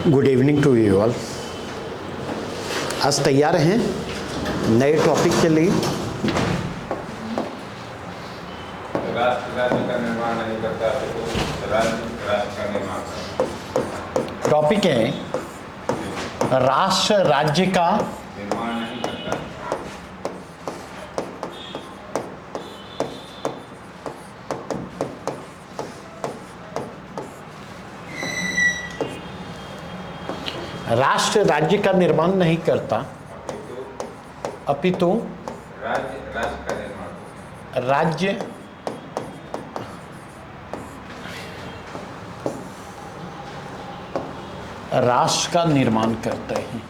Good evening to you all. आज तैयार हैं नए टॉपिक के लिए? राष्ट्र राज्य का निर्माण नहीं करता तो राज्य राष्ट्र का निर्माण करता। टॉपिक है राष्ट्र राज्य का निर्माण नहीं करता। राष्ट्र राज्य का निर्माण नहीं करता, अपितु राज्य राष्ट्र का निर्माण। राज्य राष्ट्र का निर्माण करते हैं।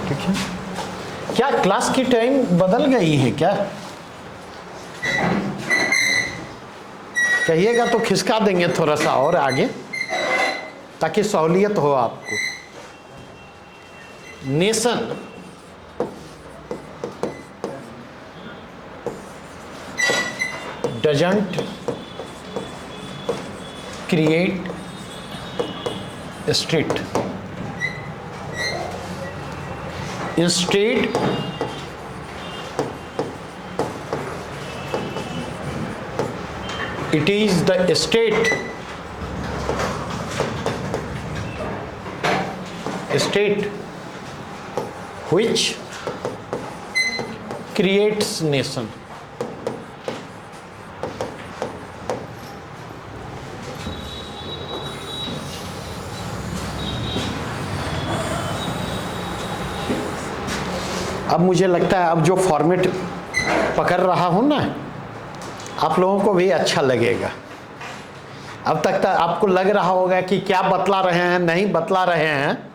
ठीक है। क्या क्लास की टाइम बदल गई है क्या? कहिएगा तो खिसका देंगे थोड़ा सा और आगे, ताकि सहूलियत हो आपको। Nation doesn't create state, instead it is the state which creates nation. अब मुझे लगता है अब जो फॉर्मेट पकड़ रहा हूं ना, आप लोगों को भी अच्छा लगेगा। अब तक आपको लग रहा होगा कि क्या बतला रहे हैं, नहीं बतला रहे हैं,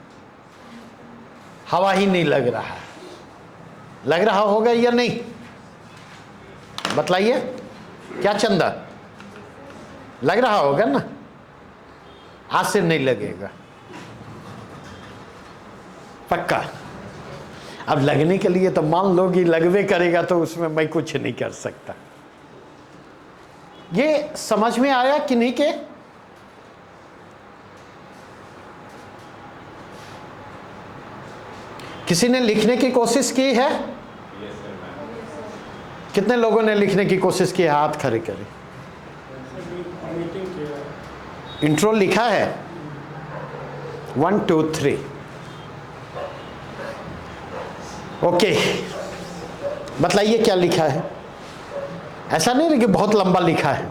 हवा ही नहीं लग रहा है। लग रहा होगा या नहीं? बतलाइए, क्या चंदा? लग रहा होगा ना? आज से नहीं लगेगा, पक्का। अब लगने के लिए तो मान लो कि लगवे करेगा, तो उसमें मैं कुछ नहीं कर सकता। ये समझ में आया कि नहीं? के किसी ने लिखने की कोशिश की है? कितने लोगों ने लिखने की कोशिश की है? हाथ खड़े करें। इंट्रो लिखा है 1 2 3। ओके, बतलाइए क्या लिखा है। ऐसा नहीं कि बहुत लंबा लिखा है,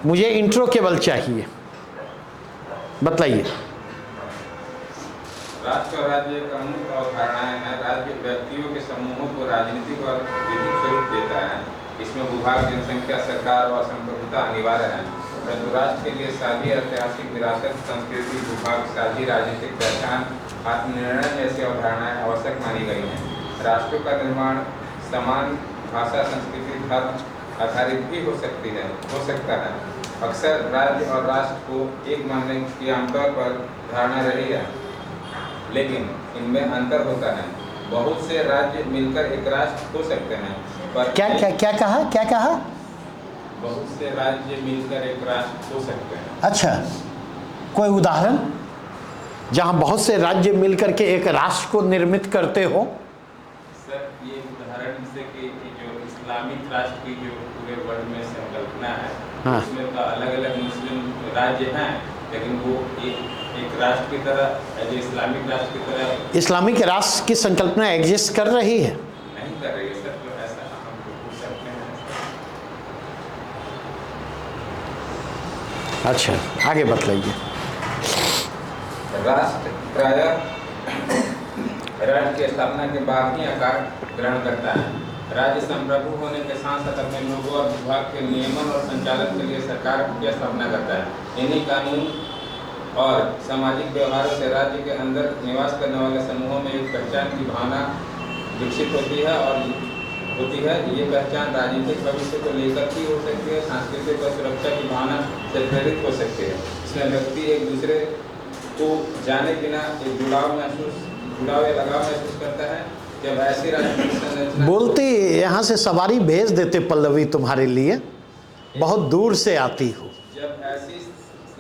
मुझे इंट्रो केवल चाहिए। बतलाइए। राष्ट्र और राज्य का मुख्य अवधारणाएं हैं। राज्य व्यक्तियों के समूहों को राजनीतिक और विधिक स्वरूप देता है। इसमें भूभाग, जनसंख्या, सरकार और संप्रभुता अनिवार्य है। परंतु राष्ट्र के लिए साझी ऐतिहासिक विरासत, संस्कृति, भूभाग, साझी राजनीतिक पहचान, आत्मनिर्णय जैसी अवधारणाएं आवश्यक मानी गई हैं। राष्ट्रों का निर्माण समान भाषा, संस्कृति, धर्म आधारित भी हो सकता है। अक्सर राज्य और राष्ट्र को एक मानने की आमतौर पर धारणा रही है, लेकिन इनमें अंतर होता है। बहुत से राज्य मिलकर एक राष्ट्र हो सकते हैं, पर क्या कहा? बहुत से राज्य मिलकर एक राष्ट्र हो सकते हैं। अच्छा, कोई उदाहरण जहां बहुत से राज्य मिलकर के एक राष्ट्र को निर्मित करते हो? सर, ये उदाहरण जैसे कि जो इस्लामिक राष्ट्र की जो पूरे वर्ल्ड में संकल्पना है, हाँ। उसमें तो अलग अलग मुस्लिम राज्य हैं, लेकिन वो एक राष्ट्र की तरह, इस्लामिक राष्ट्र की तरह। इस्लामिक राष्ट्र की संकल्पना एग्जिस्ट कर रही है? नहीं कर रही है सर, तो ऐसा हम पूछ सकते हैं। अच्छा, आगे बतलाइए। राष्ट्र प्रायः राज्य की स्थापना के बाद ही आकार ग्रहण करता है। राज्य संप्रभु होने के साथ साथ अपने लोगों और विभाग के नियमन और संचालन के लिए सरकार की स्थापना करता है। इन्हीं कानून और सामाजिक व्यवहारों से राज्य के अंदर निवास करने वाले समूहों में एक पहचान की भावना विकसित होती है। ये पहचान राजनीतिक भविष्य को लेकर भी हो सकती है, सांस्कृतिक और सुरक्षा की भावना से प्रेरित हो सकती है। इसमें व्यक्ति एक दूसरे को जाने बिना एक जुड़ाव या लगाव महसूस करता है। जब ऐसी राजनीतिक संरचना बोलती यहाँ से सवारी भेज देते पल्लवी तुम्हारे लिए, बहुत दूर से आती हो। जब ऐसी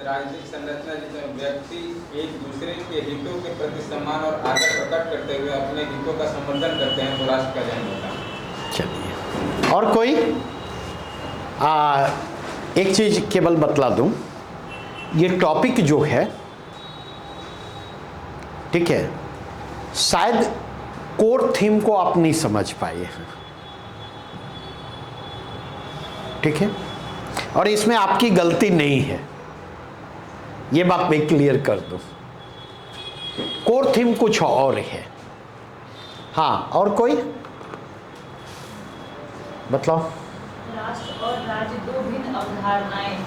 राजनीतिक संरचना जिसमें व्यक्ति एक दूसरे के हितों के प्रति सम्मान और आदर प्रकट करते हुए अपने हितों का समर्थन करते हैं तो राष्ट्र का जन्म होता है। चलिए, और कोई एक चीज केवल बतला दूं, ये टॉपिक जो है, ठीक है, शायद कोर थीम को आप नहीं समझ पाए हैं, ठीक है, और इसमें आपकी गलती नहीं है, ये बात मैं क्लियर कर दूं। कोर थीम कुछ और है। हाँ, और कोई बतलाओ। राष्ट्र और राज्य दो भिन्न अवधारणाएं,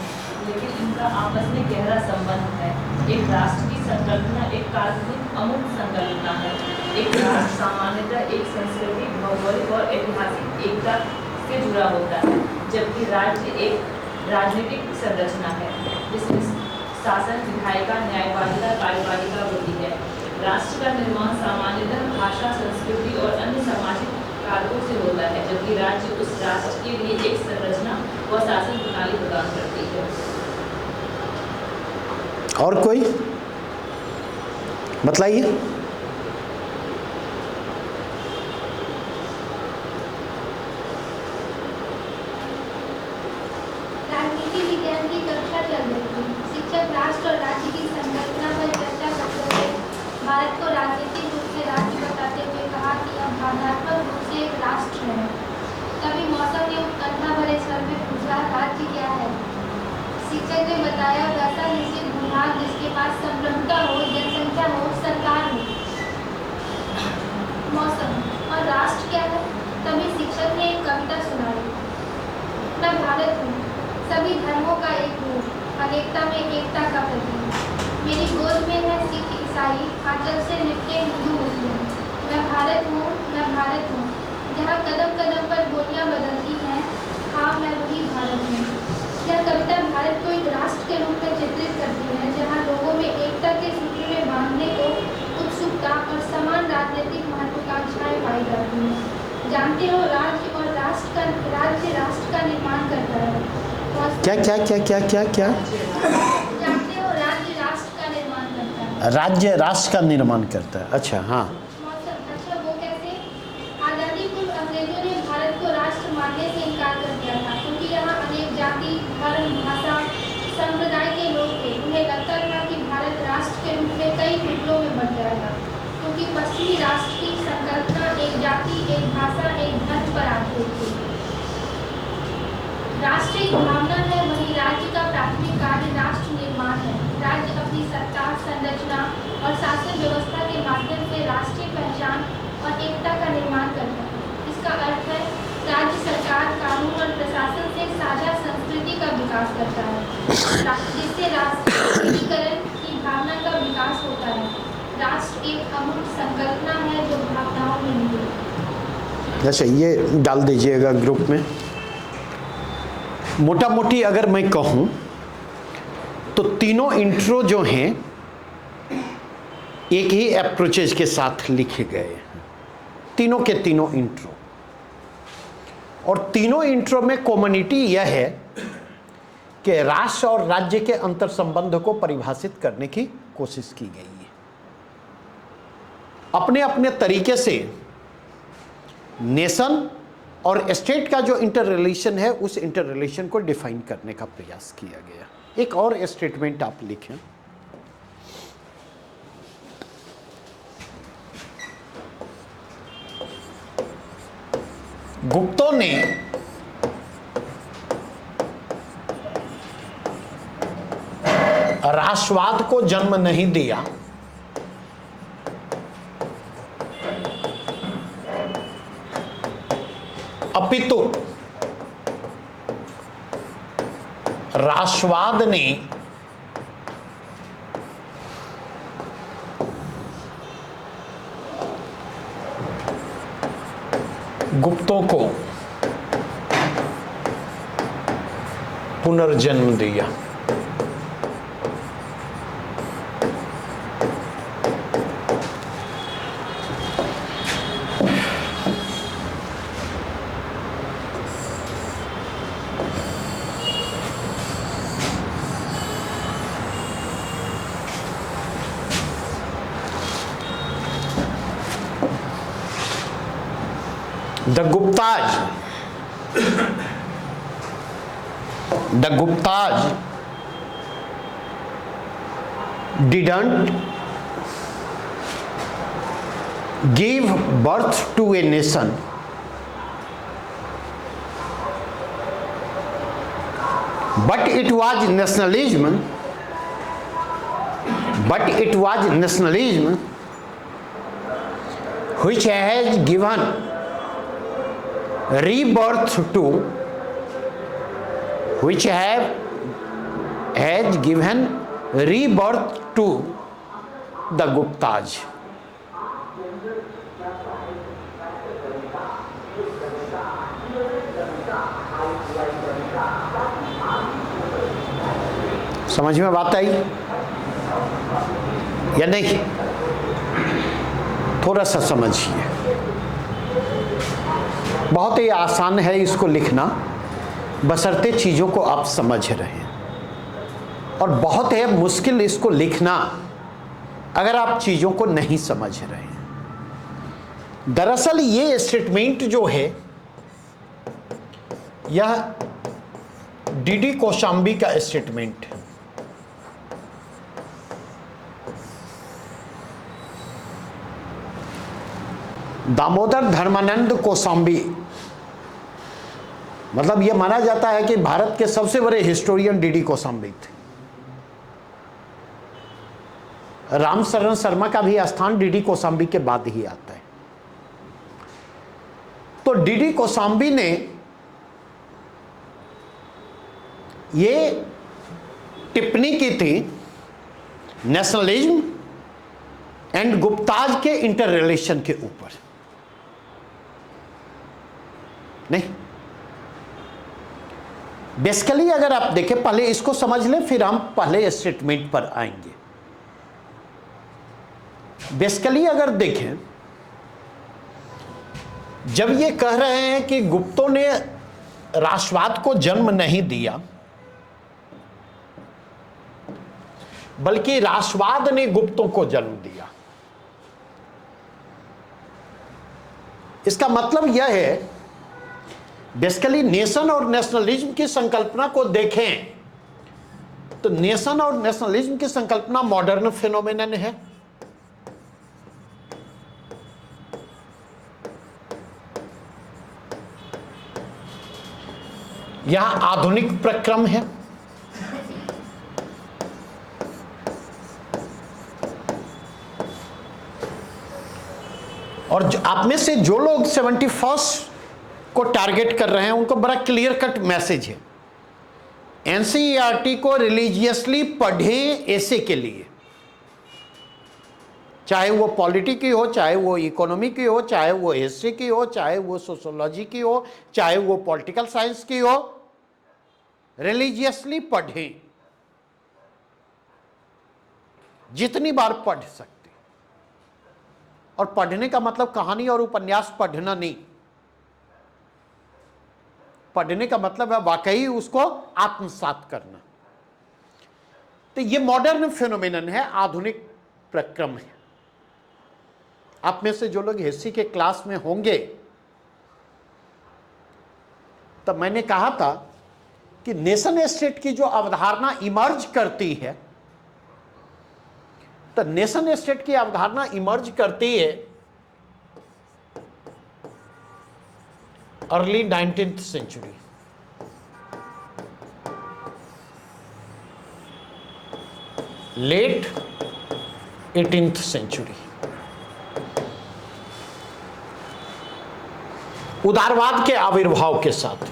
लेकिन इनका आपस में गहरा संबंध है। एक राष्ट्र की संकल्पना एक काल्पनिक अमूर्त संकल्पना है। एक राष्ट्र सामान्यतः एक संस्कृति, भौगोलिक और ऐतिहासिक एकता से जुड़ा होता है, जबकि राज्य एक राजनीतिक संरचना है जिसमें शासन, विधायिका, न्यायपालिका, कार्यपालिका होती है। राष्ट्र का निर्माण सामान्यतः भाषा, संस्कृति और अन्य सामाजिक कारकों से होता है, जबकि राज्य उस राष्ट्र के लिए एक संरचना व शासन प्रणाली प्रदान करती है। और कोई बताइए। राजनीति विज्ञान की कक्षा चल रही थी। शिक्षक राष्ट्र और राज्य की संकल्पना पर चर्चा करते हुए भारत को राजनीतिक रूप से राज्य बताते हुए कहा कि यह भावनात्मक रूप से एक राष्ट्र है। तभी मौसम ने उत्कंठा भरे स्वर में पूछा, राज्य क्या है? शिक्षक ने बताया, वैसा निश्चित भूभाग जिसके पास संप्रभुता हो, जनसंख्या हो, सरकार हो। मौसम और राष्ट्र क्या है? तभी शिक्षक ने एक कविता सुनाई। मैं भारत हूँ, सभी धर्मों का एक रूप, अनेकता में एकता का प्रतीक। मेरी गोद में है सिख ईसाई, आंचल से लिपटे हिंदू मुस्लिम। मैं भारत हूँ, मैं भारत हूँ, जहाँ कदम कदम पर बोलियाँ बदलती हैं। हाँ, मैं वही भारत हूँ। यह कविता भारत को एक राष्ट्र के रूप में चित्रित करती है, जहाँ लोगों में एकता के सूत्र में बांधने को उत्सुकता और समान राजनीतिक महत्वाकांक्षाएं पाई जाती हैं। जानते हो, राज्य और राष्ट्र का निर्माण करता है। क्या क्या क्या क्या क्या क्या? जानते हो, राज्य राष्ट्र का निर्माण करता है। राज्य राष्ट्र का निर्माण करता है, अच्छा हाँ। अच्छा, वो कैसे? आजादी पूर्व अंग्रेजों ने भारत को राष्ट्र मानने से इनकार कर दिया था, क्योंकि यहाँ अनेक जाति, धर्म, भाषा, संप्रदाय के लोग थे। उन्हें लगता था कि भारत राष्ट्र के रूप में कई टुकड़ों में बंट जाएगा, क्योंकि पश्चिमी राष्ट्र की संकल्पना एक जाति, एक भाषा, एक धर्म पर आधारित थी। राष्ट्र एक भावना है, वही राज्य का प्राथमिक कार्य राष्ट्र निर्माण है। राज्य अपनी सत्ता, संरचना और शासन व्यवस्था के माध्यम से राष्ट्रीय पहचान और एकता का निर्माण करता है। इसका अर्थ है, राज्य सरकार, कानून और प्रशासन से साझा संस्कृति का विकास करता है, जिससे राष्ट्रीयकरण की भावना का विकास होता है। राष्ट्र एक अमूर्त संकल्पना है जो भावनाओं में निहित। अच्छा, ये डाल दीजिएगा ग्रुप में। मोटा मोटी अगर मैं कहूं तो तीनों इंट्रो जो हैं एक ही अप्रोचेज के साथ लिखे गए हैं, तीनों के तीनों इंट्रो। और तीनों इंट्रो में कॉमनिटी यह है कि राष्ट्र और राज्य के अंतर संबंध को परिभाषित करने की कोशिश की गई है। अपने अपने तरीके से नेशन और स्टेट का जो इंटर रिलेशन है, उस इंटर रिलेशन को डिफाइन करने का प्रयास किया गया। एक और स्टेटमेंट आप लिखें। गुप्तों ने राष्ट्रवाद को जन्म नहीं दिया, अपितु राष्ट्रवाद ने गुप्तों को पुनर्जन्म दिया। The Guptas didn't give birth to a nation, but it was nationalism which has given rebirth to the Guptas. समझ में बात आई या नहीं? थोड़ा सा समझिए। बहुत ही आसान है इसको लिखना, बशर्ते चीज़ों को आप समझ रहे हैं, और बहुत है मुश्किल इसको लिखना अगर आप चीज़ों को नहीं समझ रहे हैं। दरअसल ये स्टेटमेंट जो है यह डीडी कौशाम्बी का स्टेटमेंट है। दामोदर धर्मानंद कौशाम्बी, मतलब यह माना जाता है कि भारत के सबसे बड़े हिस्टोरियन डीडी कौशाम्बी थे। रामशरण शर्मा का भी स्थान डीडी कौशाम्बी के बाद ही आता है। तो डीडी कौशाम्बी ने ये टिप्पणी की थी नेशनलिज्म एंड गुप्ताज के इंटर रिलेशन के ऊपर। नहीं, बेसिकली अगर आप देखें, पहले इसको समझ लें फिर हम पहले स्टेटमेंट पर आएंगे। बेसिकली अगर देखें, जब ये कह रहे हैं कि गुप्तों ने राष्ट्रवाद को जन्म नहीं दिया बल्कि राष्ट्रवाद ने गुप्तों को जन्म दिया, इसका मतलब यह है बेसिकली नेशन और नेशनलिज्म की संकल्पना को देखें तो नेशन और नेशनलिज्म की संकल्पना मॉडर्न फिनोमेनन है। यह आधुनिक प्रक्रम है। और आप में से जो लोग 71st को टारगेट कर रहे हैं उनको बड़ा क्लियर कट मैसेज है, एनसीईआरटी को रिलीजियसली पढ़ें ऐसे के लिए, चाहे वो पॉलिटी की हो, चाहे वो इकोनॉमी की हो, चाहे वो हिस्ट्री की हो, चाहे वो सोशोलॉजी की हो, चाहे वो पॉलिटिकल साइंस की हो, रिलीजियसली पढ़ें, जितनी बार पढ़ सकते। और पढ़ने का मतलब कहानी और उपन्यास पढ़ना नहीं, पढ़ने का मतलब है वाकई उसको आत्मसात करना। तो ये मॉडर्न फिनोमेनन है, आधुनिक प्रक्रम है। आप में से जो लोग हिस्ट्री के क्लास में होंगे, तब मैंने कहा था कि नेशन स्टेट की जो अवधारणा इमर्ज करती है, तो नेशन स्टेट की अवधारणा इमर्ज करती है early 19th century. Late 18th century. उदारवाद के आविर्भाव के साथ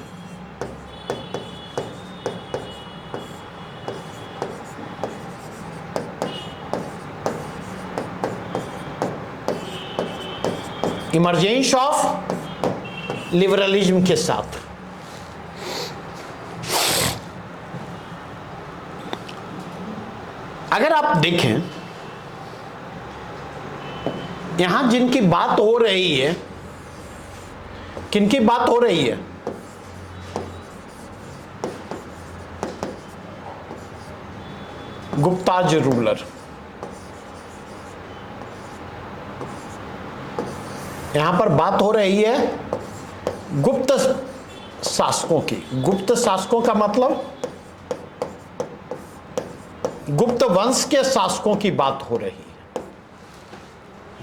इमर्जेंस ऑफ लिबरलिज्म के साथ अगर आप देखें, यहां जिनकी बात हो रही है, किनकी बात हो रही है? गुप्ताज रूलर। यहां पर बात हो रही है गुप्त शासकों की, गुप्त शासकों का मतलब गुप्त वंश के शासकों की बात हो रही है।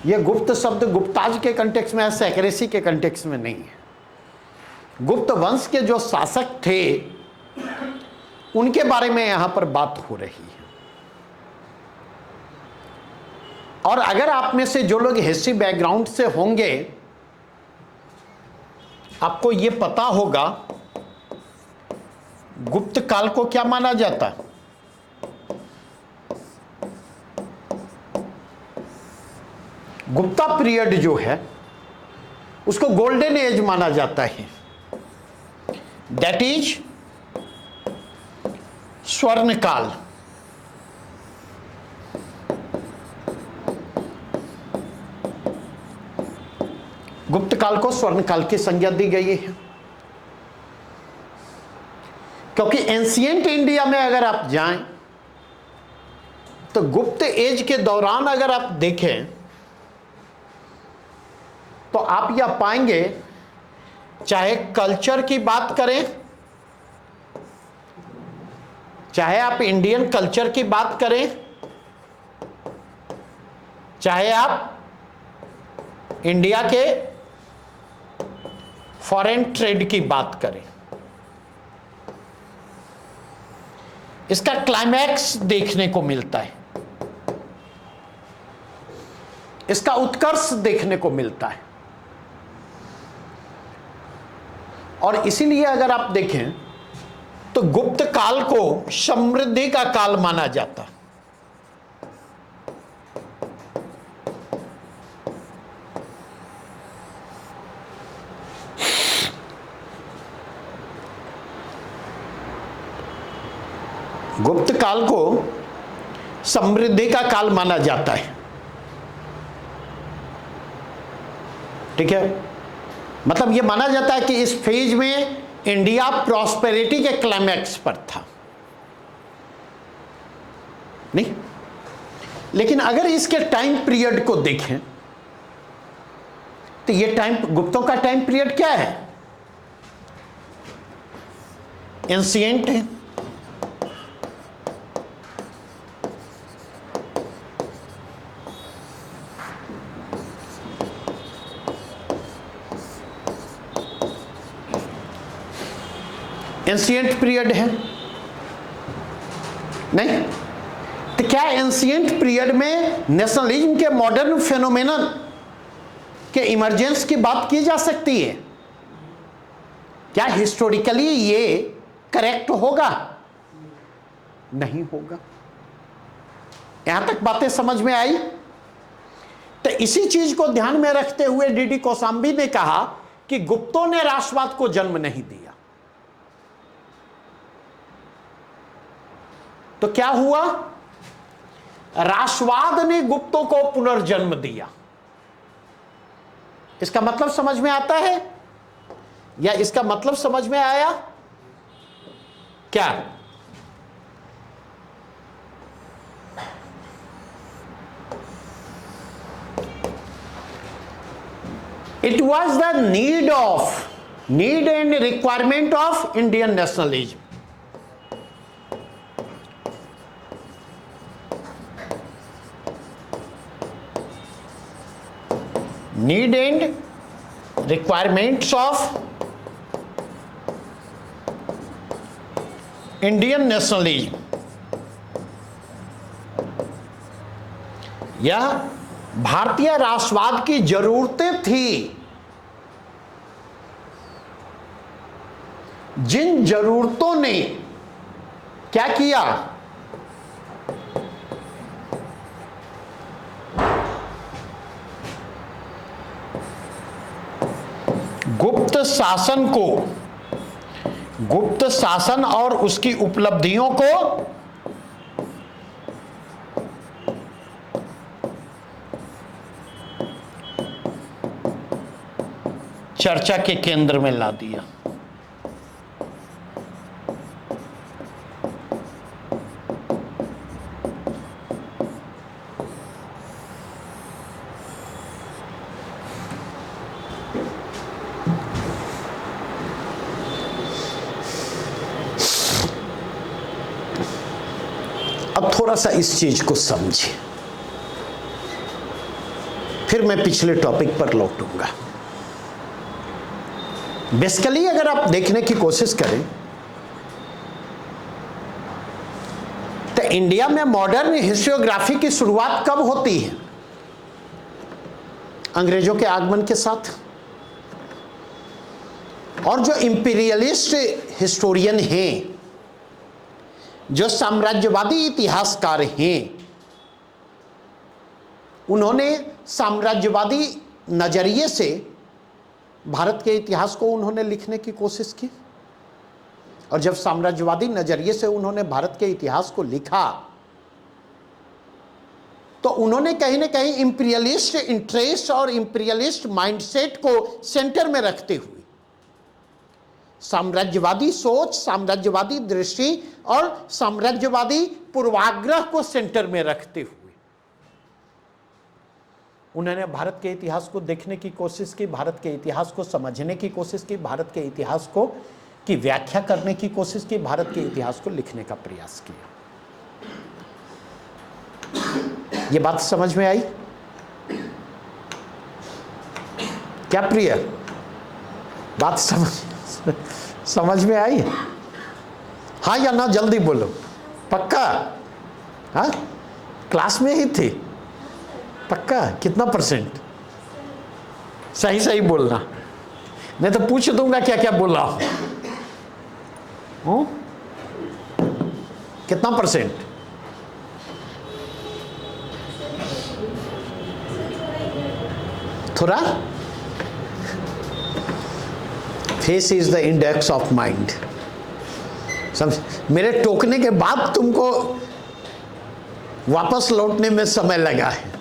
यह गुप्त शब्द गुप्ताज के कंटेक्स्ट में है, सेक्रेसी के कंटेक्स्ट में नहीं है। गुप्त वंश के जो शासक थे उनके बारे में यहां पर बात हो रही है। और अगर आप में से जो लोग हिस्ट्री बैकग्राउंड से होंगे, आपको यह पता होगा गुप्त काल को क्या माना जाता है। गुप्ता पीरियड जो है उसको गोल्डन एज माना जाता है, दैट इज स्वर्ण काल। गुप्त काल को स्वर्ण काल की संज्ञा दी गई है, क्योंकि एंशिएंट इंडिया में अगर आप जाएं तो गुप्त एज के दौरान अगर आप देखें तो आप यह पाएंगे, चाहे कल्चर की बात करें, चाहे आप इंडियन कल्चर की बात करें, चाहे आप इंडिया के फॉरेन ट्रेड की बात करें, इसका क्लाइमैक्स देखने को मिलता है, इसका उत्कर्ष देखने को मिलता है। और इसीलिए अगर आप देखें तो गुप्त काल को समृद्धि का काल माना जाता। गुप्त काल को समृद्धि का काल माना जाता है, ठीक है। मतलब यह माना जाता है कि इस फेज में इंडिया प्रॉस्पेरिटी के क्लाइमैक्स पर था, नहीं। लेकिन अगर इसके टाइम पीरियड को देखें तो यह टाइम, गुप्तों का टाइम पीरियड क्या है? एंशिएंट है, एंशिएंट पीरियड है, नहीं। तो क्या एंशिएंट पीरियड में नेशनलिज्म के मॉडर्न फेनोमेनन के इमर्जेंस की बात की जा सकती है? क्या हिस्टोरिकली ये करेक्ट होगा? नहीं होगा। यहां तक बातें समझ में आई? तो इसी चीज को ध्यान में रखते हुए डीडी कौशाम्बी ने कहा कि गुप्तों ने राष्ट्रवाद को जन्म नहीं दिया। तो क्या हुआ? राष्ट्रवाद ने गुप्तों को पुनर्जन्म दिया। इसका मतलब समझ में आता है या इसका मतलब समझ में आया क्या? It was the need and requirement of Indian nationalism. Need and requirements of Indian nationalism. यह भारतीय राष्ट्रवाद की जरूरतें थी, जिन जरूरतों ने क्या किया? गुप्त शासन को, गुप्त शासन और उसकी उपलब्धियों को चर्चा के केंद्र में ला दिया। अब थोड़ा सा इस चीज को समझिए, फिर मैं पिछले टॉपिक पर लौटूंगा। बेसिकली अगर आप देखने की कोशिश करें तो इंडिया में मॉडर्न हिस्टोग्राफी की शुरुआत कब होती है? अंग्रेजों के आगमन के साथ। और जो इंपीरियलिस्ट हिस्टोरियन हैं, जो साम्राज्यवादी इतिहासकार हैं, उन्होंने साम्राज्यवादी नजरिए से भारत के इतिहास को उन्होंने लिखने की कोशिश की। और जब साम्राज्यवादी नजरिए से उन्होंने भारत के इतिहास को लिखा तो उन्होंने कहीं ना कहीं इंपीरियलिस्ट इंटरेस्ट और इंपीरियलिस्ट माइंडसेट को सेंटर में रखते हुए, साम्राज्यवादी सोच, साम्राज्यवादी दृष्टि और साम्राज्यवादी पूर्वाग्रह को सेंटर में रखते हुए उन्होंने भारत के इतिहास को देखने की कोशिश की, भारत के इतिहास को समझने की कोशिश की, भारत के इतिहास को की व्याख्या करने की कोशिश की, भारत के इतिहास को लिखने का प्रयास किया। ये बात समझ में आई क्या प्रिय? बात समझ में आई? हाँ या ना, जल्दी बोलो। पक्का? हाँ, क्लास में ही थी? पक्का? कितना % सही सही बोलना, नहीं तो पूछ दूंगा क्या क्या बोला हूं। कितना %? थोड़ा। Face is the index of mind. समझ? मेरे टोकने के बाद तुमको वापस लौटने में समय लगा है,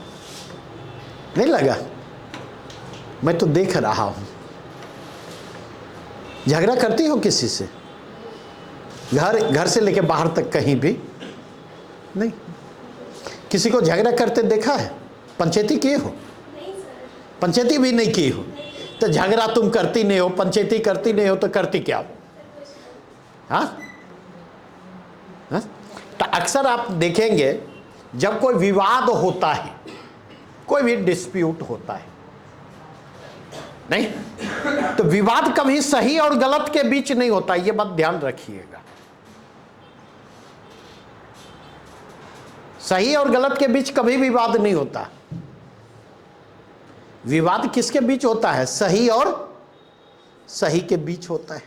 नहीं लगा? मैं तो देख रहा हूं। झगड़ा करती हो किसी से? घर से लेके बाहर तक कहीं भी नहीं? किसी को झगड़ा करते देखा है? पंचायती किए हो? पंचायती भी नहीं की हो तो झगड़ा तुम करती नहीं हो, पंचायती करती नहीं हो तो करती क्या हो? हाँ? तो अक्सर आप देखेंगे जब कोई विवाद होता है, कोई भी डिस्प्यूट होता है, नहीं तो विवाद कभी सही और गलत के बीच नहीं होता। यह बात ध्यान रखिएगा। सही और गलत के बीच कभी विवाद नहीं होता। विवाद किसके बीच होता है? सही और सही के बीच होता है।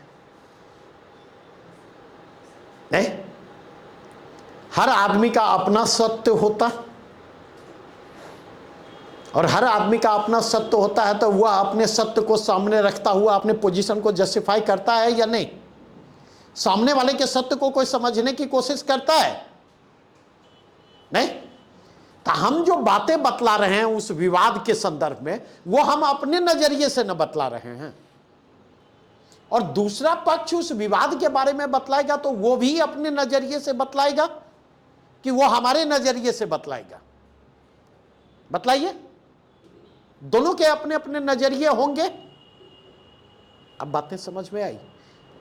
नहीं, हर आदमी का अपना सत्य होता, और हर आदमी का अपना सत्य होता है तो वह अपने सत्य को सामने रखता हुआ अपने पोजीशन को जस्टिफाई करता है या नहीं? सामने वाले के सत्य को कोई समझने की कोशिश करता है? नहीं। तो हम जो बातें बतला रहे हैं उस विवाद के संदर्भ में, वो हम अपने नजरिए से न बतला रहे हैं, और दूसरा पक्ष उस विवाद के बारे में बतलाएगा तो वो भी अपने नजरिए से बतलाएगा कि वो हमारे नजरिए से बतलाएगा। बतलाइए, दोनों के अपने अपने नजरिए होंगे। अब बातें समझ में आई?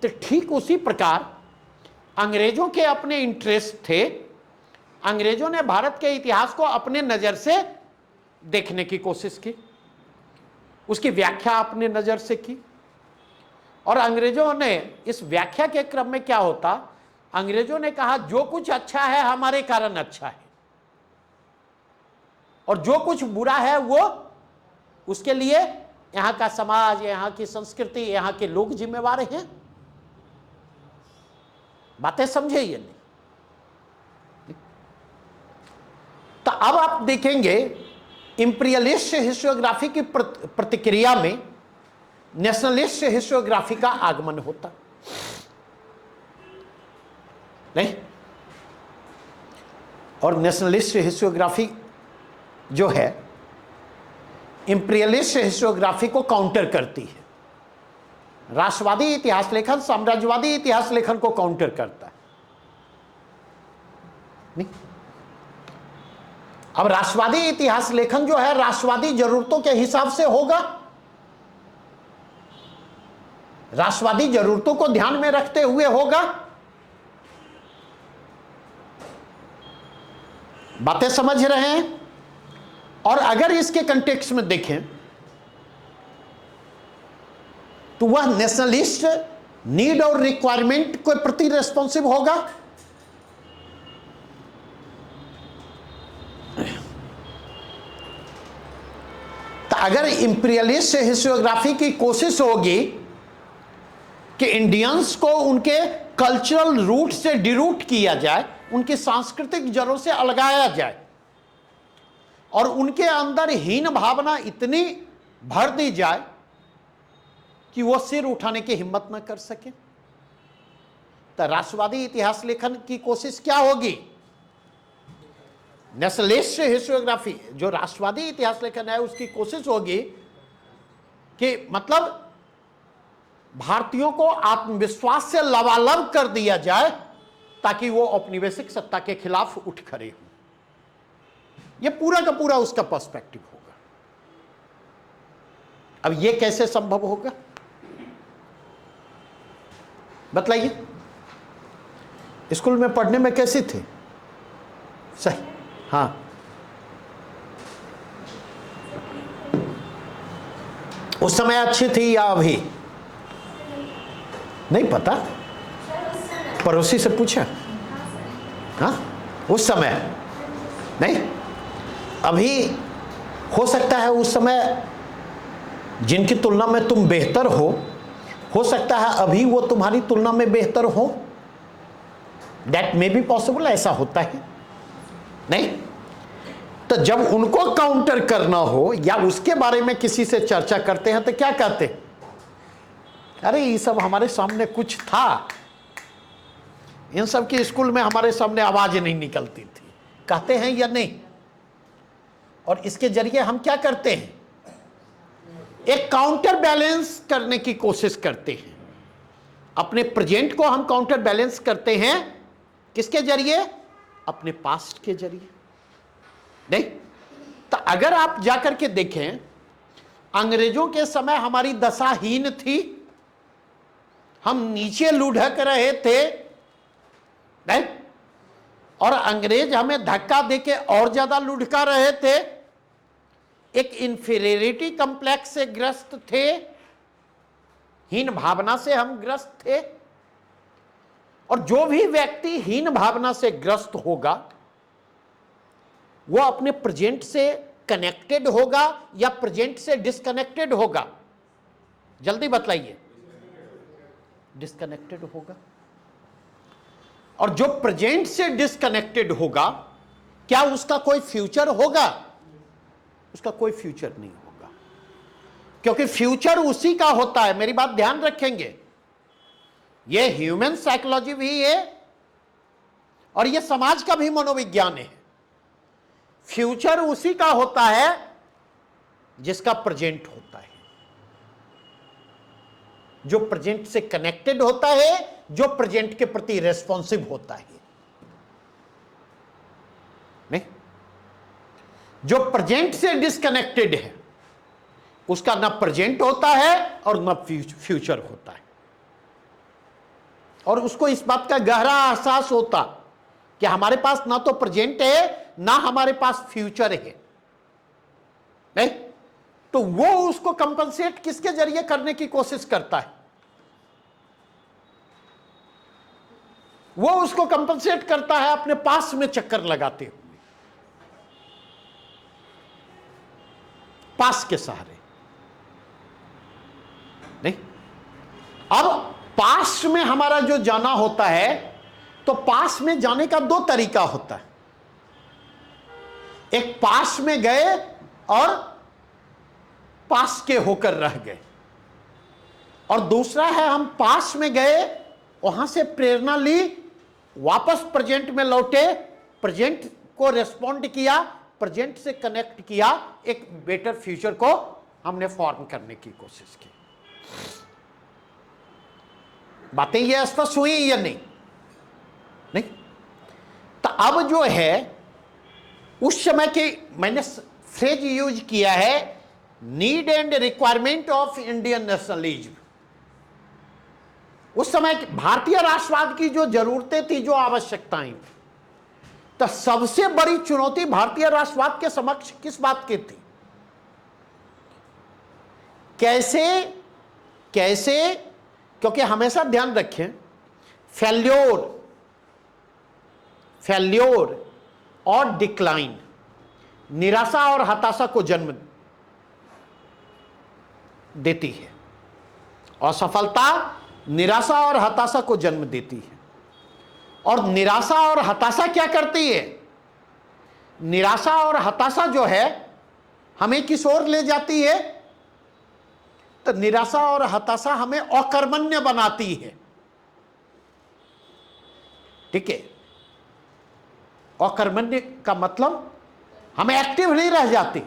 तो ठीक उसी प्रकार अंग्रेजों के अपने इंटरेस्ट थे। अंग्रेजों ने भारत के इतिहास को अपने नजर से देखने की कोशिश की, उसकी व्याख्या अपने नजर से की, और अंग्रेजों ने इस व्याख्या के क्रम में क्या होता, अंग्रेजों ने कहा जो कुछ अच्छा है हमारे कारण अच्छा है, और जो कुछ बुरा है वो उसके लिए यहां का समाज, यहां की संस्कृति, यहां के लोग जिम्मेवार हैं। बातें समझे ये नहीं? तो अब आप देखेंगे इंपीरियलिस्ट हिस्टोग्राफी की प्रतिक्रिया में नेशनलिस्ट हिस्टोग्राफी का आगमन होता नहीं। और नेशनलिस्ट हिस्टोग्राफी जो है इंपीरियलिस्ट हिस्टोग्राफी को काउंटर करती है। राष्ट्रवादी इतिहास लेखन साम्राज्यवादी इतिहास लेखन को काउंटर करता है। नहीं, अब राष्ट्रवादी इतिहास लेखन जो है राष्ट्रवादी जरूरतों के हिसाब से होगा, राष्ट्रवादी जरूरतों को ध्यान में रखते हुए होगा। बातें समझ रहे हैं? और अगर इसके कंटेक्स्ट में देखें तो वह नेशनलिस्ट नीड और रिक्वायरमेंट के प्रति रेस्पॉन्सिव होगा। तो अगर इंपीरियलिस्ट हिस्टोग्राफी की कोशिश होगी कि इंडियंस को उनके कल्चरल रूट से डिरूट किया जाए, उनकी सांस्कृतिक जड़ों से अलगाया जाए और उनके अंदर हीन भावना इतनी भर दी जाए कि वो सिर उठाने की हिम्मत न कर सके, तो राष्ट्रवादी इतिहास लेखन की कोशिश क्या होगी? नेशनलिस्ट हिस्टोग्राफी जो राष्ट्रवादी इतिहास लेखन है उसकी कोशिश होगी कि मतलब भारतीयों को आत्मविश्वास से लबालब कर दिया जाए ताकि वो औपनिवेशिक सत्ता के खिलाफ उठ खड़े हों। ये पूरा का पूरा उसका पर्सपेक्टिव होगा। अब ये कैसे संभव होगा बतलाइए? स्कूल में पढ़ने में कैसे थे? सही, हाँ। उस समय अच्छी थी या अभी? नहीं पता, पड़ोसी से पूछा। हाँ, उस समय नहीं, अभी हो सकता है उस समय जिनकी तुलना में तुम बेहतर हो सकता है अभी वो तुम्हारी तुलना में बेहतर हो। दैट मे बी पॉसिबल, ऐसा होता है नहीं? तो जब उनको काउंटर करना हो या उसके बारे में किसी से चर्चा करते हैं तो क्या कहते हैं? अरे ये सब हमारे सामने कुछ था, इन सब की स्कूल में हमारे सामने आवाज नहीं निकलती थी, कहते हैं या नहीं? और इसके जरिए हम क्या करते हैं? एक काउंटर बैलेंस करने की कोशिश करते हैं। अपने प्रेजेंट को हम काउंटर बैलेंस करते हैं किसके जरिए? अपने पास्ट के जरिए। नहीं तो अगर आप जाकर के देखें, अंग्रेजों के समय हमारी दशा हीन थी, हम नीचे लुढ़क रहे थे नहीं, और अंग्रेज हमें धक्का देके और ज्यादा लुढ़का रहे थे। एक इंफीरियरिटी कॉम्प्लेक्स से ग्रस्त थे, हीन भावना से हम ग्रस्त थे। और जो भी व्यक्ति हीन भावना से ग्रस्त होगा वो अपने प्रेजेंट से कनेक्टेड होगा या प्रेजेंट से डिस्कनेक्टेड होगा? जल्दी बतलाइए। डिस्कनेक्टेड होगा। और जो प्रेजेंट से डिस्कनेक्टेड होगा, क्या उसका कोई फ्यूचर होगा? उसका कोई फ्यूचर नहीं होगा, क्योंकि फ्यूचर उसी का होता है। मेरी बात ध्यान रखेंगे, यह ह्यूमन साइकोलॉजी भी है और यह समाज का भी मनोविज्ञान है। फ्यूचर उसी का होता है जिसका प्रेजेंट होता है, जो प्रेजेंट से कनेक्टेड होता है, जो प्रेजेंट के प्रति रेस्पॉन्सिव होता है। नहीं, जो प्रेजेंट से डिस्कनेक्टेड है उसका ना प्रेजेंट होता है और ना फ्यूचर होता है। और उसको इस बात का गहरा एहसास होता कि हमारे पास ना तो प्रेजेंट है ना हमारे पास फ्यूचर है। नहीं तो वो उसको कंपनसेट किसके जरिए करने की कोशिश करता है? वो उसको कंपनसेट करता है अपने पास में चक्कर लगाते हुए, पास के सहारे। नहीं, अब पास में हमारा जो जाना होता है, तो पास में जाने का दो तरीका होता है। एक पास में गए और पास के होकर रह गए, और दूसरा है हम पास में गए, वहां से प्रेरणा ली, वापस प्रेजेंट में लौटे, प्रेजेंट को रेस्पॉन्ड किया, प्रेजेंट से कनेक्ट किया, एक बेटर फ्यूचर को हमने फॉर्म करने की कोशिश की। बातें ये स्पष्ट हुई या नहीं? नहीं तो अब जो है उस समय के मैंने फ्रेज यूज किया है, need and requirement of Indian nationalism. उस समय भारतीय राष्ट्रवाद की जो जरूरतें थी, जो आवश्यकताएं थी, तो तो सबसे बड़ी चुनौती भारतीय राष्ट्रवाद के समक्ष किस बात की थी? कैसे क्योंकि हमेशा ध्यान रखें, फेल्योर और डिक्लाइन निराशा और हताशा को जन्म देती है। असफलता निराशा और हताशा को जन्म देती है। और निराशा और हताशा क्या करती है? निराशा और हताशा जो है हमें किस ओर ले जाती है? तो निराशा और हताशा हमें अकर्मण्य बनाती है। ठीक है, अकर्मण्य का मतलब हम एक्टिव नहीं रह जाते,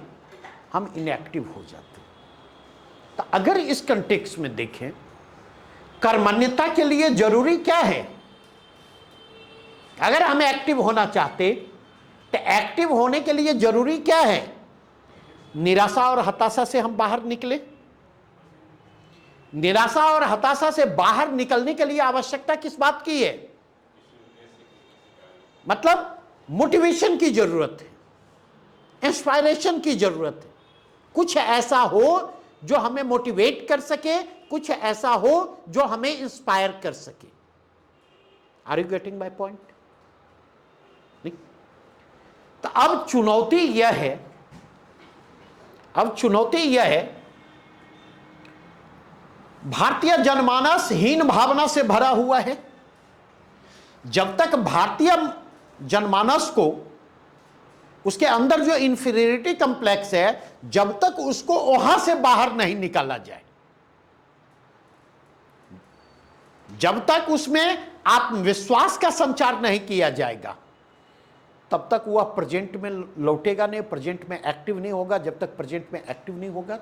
हम इनएक्टिव हो जाते। तो अगर इस कंटेक्स्ट में देखें, कर्मण्यता के लिए जरूरी क्या है? अगर हम एक्टिव होना चाहते तो एक्टिव होने के लिए जरूरी क्या है? निराशा और हताशा से हम बाहर निकले। निराशा और हताशा से बाहर निकलने के लिए आवश्यकता किस बात की है? मतलब मोटिवेशन की जरूरत है, इंस्पायरेशन की जरूरत है। कुछ ऐसा हो जो हमें मोटिवेट कर सके, कुछ ऐसा हो जो हमें इंस्पायर कर सके। Are you getting my point? नहीं? तो अब चुनौती यह है, भारतीय जनमानस हीन भावना से भरा हुआ है। जब तक भारतीय जनमानस को, उसके अंदर जो इंफीरियरिटी कॉम्प्लेक्स है, जब तक उसको वहां से बाहर नहीं निकाला जाए, जब तक उसमें आत्मविश्वास का संचार नहीं किया जाएगा, तब तक वह प्रेजेंट में लौटेगा नहीं, प्रेजेंट में एक्टिव नहीं होगा। जब तक प्रेजेंट में एक्टिव नहीं होगा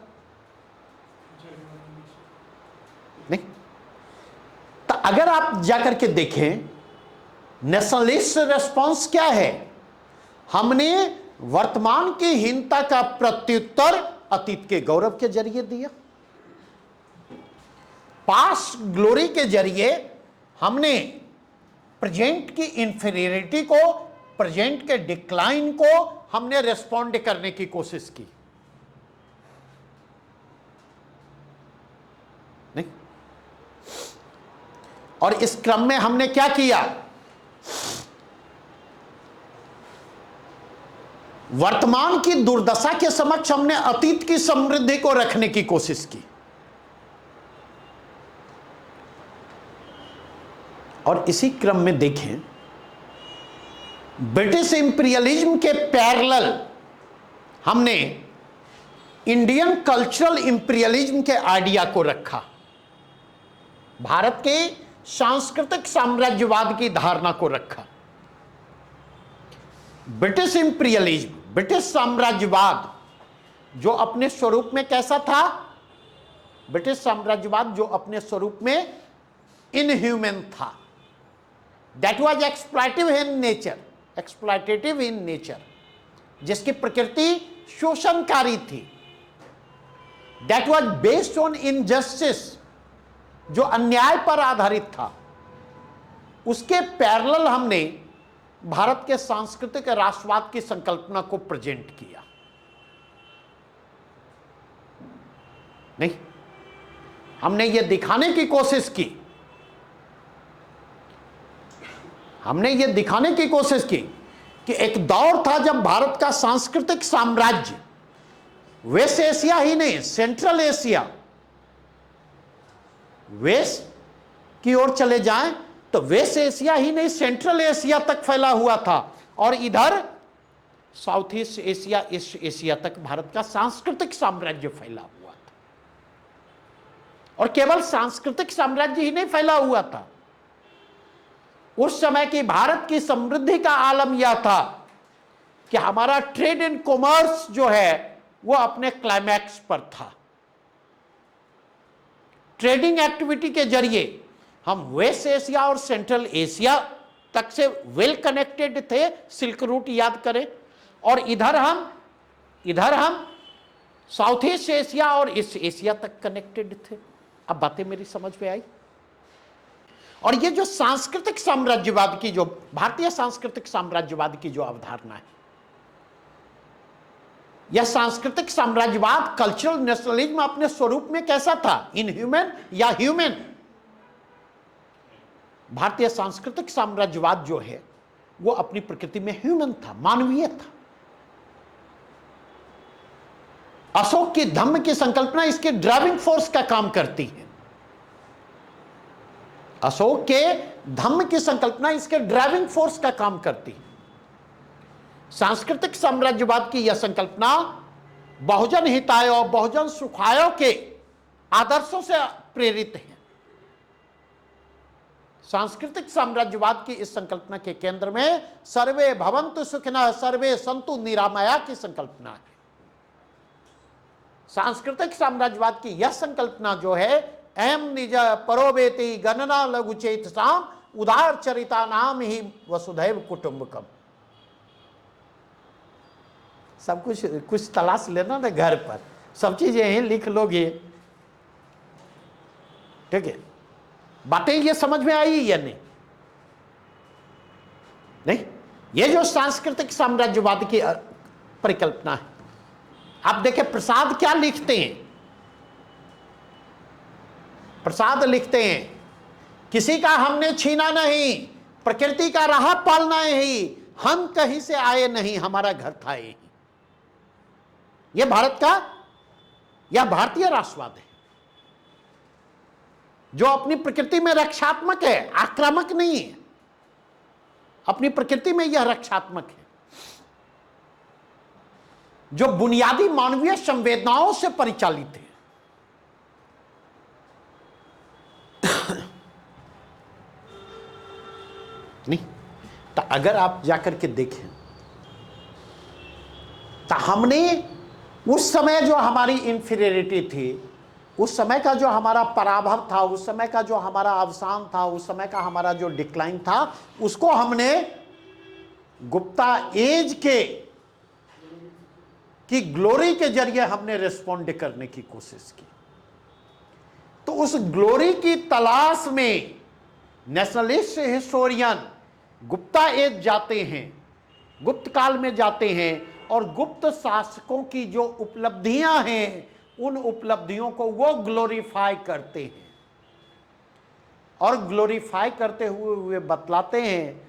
नहीं। तो अगर आप जाकर के देखें, नेशनलिस्ट रेस्पॉन्स क्या है? हमने वर्तमान की हीनता का प्रत्युत्तर अतीत के गौरव के जरिए दिया। पास्ट ग्लोरी के जरिए हमने प्रेजेंट की इंफीरियरिटी को, प्रेजेंट के डिक्लाइन को हमने रेस्पॉन्ड करने की कोशिश की। नहीं? और इस क्रम में हमने क्या किया? वर्तमान की दुर्दशा के समक्ष हमने अतीत की समृद्धि को रखने की कोशिश की। और इसी क्रम में देखें, ब्रिटिश इंपीरियलिज्म के पैरेलल हमने इंडियन कल्चरल इंपीरियलिज्म के आइडिया को रखा। भारत के सांस्कृतिक साम्राज्यवाद की धारणा को रखा। ब्रिटिश इंपीरियलिज्म, ब्रिटिश साम्राज्यवाद जो अपने स्वरूप में कैसा था? ब्रिटिश साम्राज्यवाद जो अपने स्वरूप में इनह्यूमन था। That was exploitative in nature, जिसकी प्रकृति शोषणकारी थी। That was based on injustice, जो अन्याय पर आधारित था। उसके पैरेलल हमने भारत के सांस्कृतिक राष्ट्रवाद की संकल्पना को प्रेजेंट किया। नहीं, हमने ये दिखाने की कोशिश की, कि एक दौर था जब भारत का सांस्कृतिक साम्राज्य वेस्ट एशिया ही नहीं, सेंट्रल एशिया, वेस्ट की ओर चले जाएं तो वेस्ट एशिया ही नहीं, सेंट्रल एशिया तक फैला हुआ था। और इधर south east Asia, east Asia तक भारत का सांस्कृतिक साम्राज्य फैला हुआ था। और केवल सांस्कृतिक साम्राज्य ही नहीं फैला हुआ था, उस समय की भारत की समृद्धि का आलम यह था कि हमारा ट्रेड एंड कॉमर्स जो है वो अपने क्लाइमैक्स पर था। ट्रेडिंग एक्टिविटी के जरिए हम वेस्ट एशिया और सेंट्रल एशिया तक से वेल कनेक्टेड थे, सिल्क रूट याद करें। और इधर हम साउथ ईस्ट एशिया और ईस्ट एशिया तक कनेक्टेड थे। अब बातें मेरी समझ में आई? और ये जो सांस्कृतिक साम्राज्यवाद की, जो भारतीय सांस्कृतिक साम्राज्यवाद की जो अवधारणा है, यह सांस्कृतिक साम्राज्यवाद, कल्चरल नेशनलिज्म अपने स्वरूप में कैसा था, इनह्यूमन या ह्यूमन? भारतीय सांस्कृतिक साम्राज्यवाद जो है वो अपनी प्रकृति में ह्यूमन था, मानवीय था। अशोक की धम्म की संकल्पना इसके ड्राइविंग फोर्स का काम करती है। अशोक के धम्म की संकल्पना इसके ड्राइविंग फोर्स का काम करती है। सांस्कृतिक साम्राज्यवाद की यह संकल्पना बहुजन हिताय और बहुजन सुखाय के आदर्शों से प्रेरित है। सांस्कृतिक साम्राज्यवाद की इस संकल्पना के केंद्र में सर्वे भवन्तु सुखिनः सर्वे सन्तु निरामया की संकल्पना है। सांस्कृतिक साम्राज्यवाद की यह संकल्पना जो है, अहम निज परोवेति गणना लघुचेत साम उदार चरिता नाम ही वसुधैव कुटुंबकम। सब कुछ तलाश लेना ना घर पर, सब चीजें यहीं लिख लोगे, ठीक है? बातें ये समझ में आई या नहीं? नहीं, ये जो सांस्कृतिक साम्राज्यवाद की परिकल्पना है, आप देखें प्रसाद क्या लिखते हैं। प्रसाद लिखते हैं, किसी का हमने छीना नहीं, प्रकृति का रहा पालना ही, हम कहीं से आए नहीं, हमारा घर था यही। यह भारत का, यह भारतीय राष्ट्रवाद है जो अपनी प्रकृति में रक्षात्मक है, आक्रामक नहीं है। अपनी प्रकृति में यह रक्षात्मक है, जो बुनियादी मानवीय संवेदनाओं से परिचालित है। नहीं तो अगर आप जाकर के देखें तो हमने उस समय जो हमारी इंफीरियरिटी थी, उस समय का जो हमारा पराभव था, उस समय का जो हमारा अवसान था, उस समय का हमारा जो डिक्लाइन था, उसको हमने गुप्ता एज की ग्लोरी के जरिए हमने रिस्पॉन्ड करने की कोशिश की। तो उस ग्लोरी की तलाश में नेशनलिस्ट हिस्टोरियन गुप्ता एज जाते हैं, गुप्त काल में जाते हैं, और गुप्त शासकों की जो उपलब्धियां हैं, उन उपलब्धियों को वो ग्लोरीफाई करते हैं, और ग्लोरीफाई करते हुए वे बतलाते हैं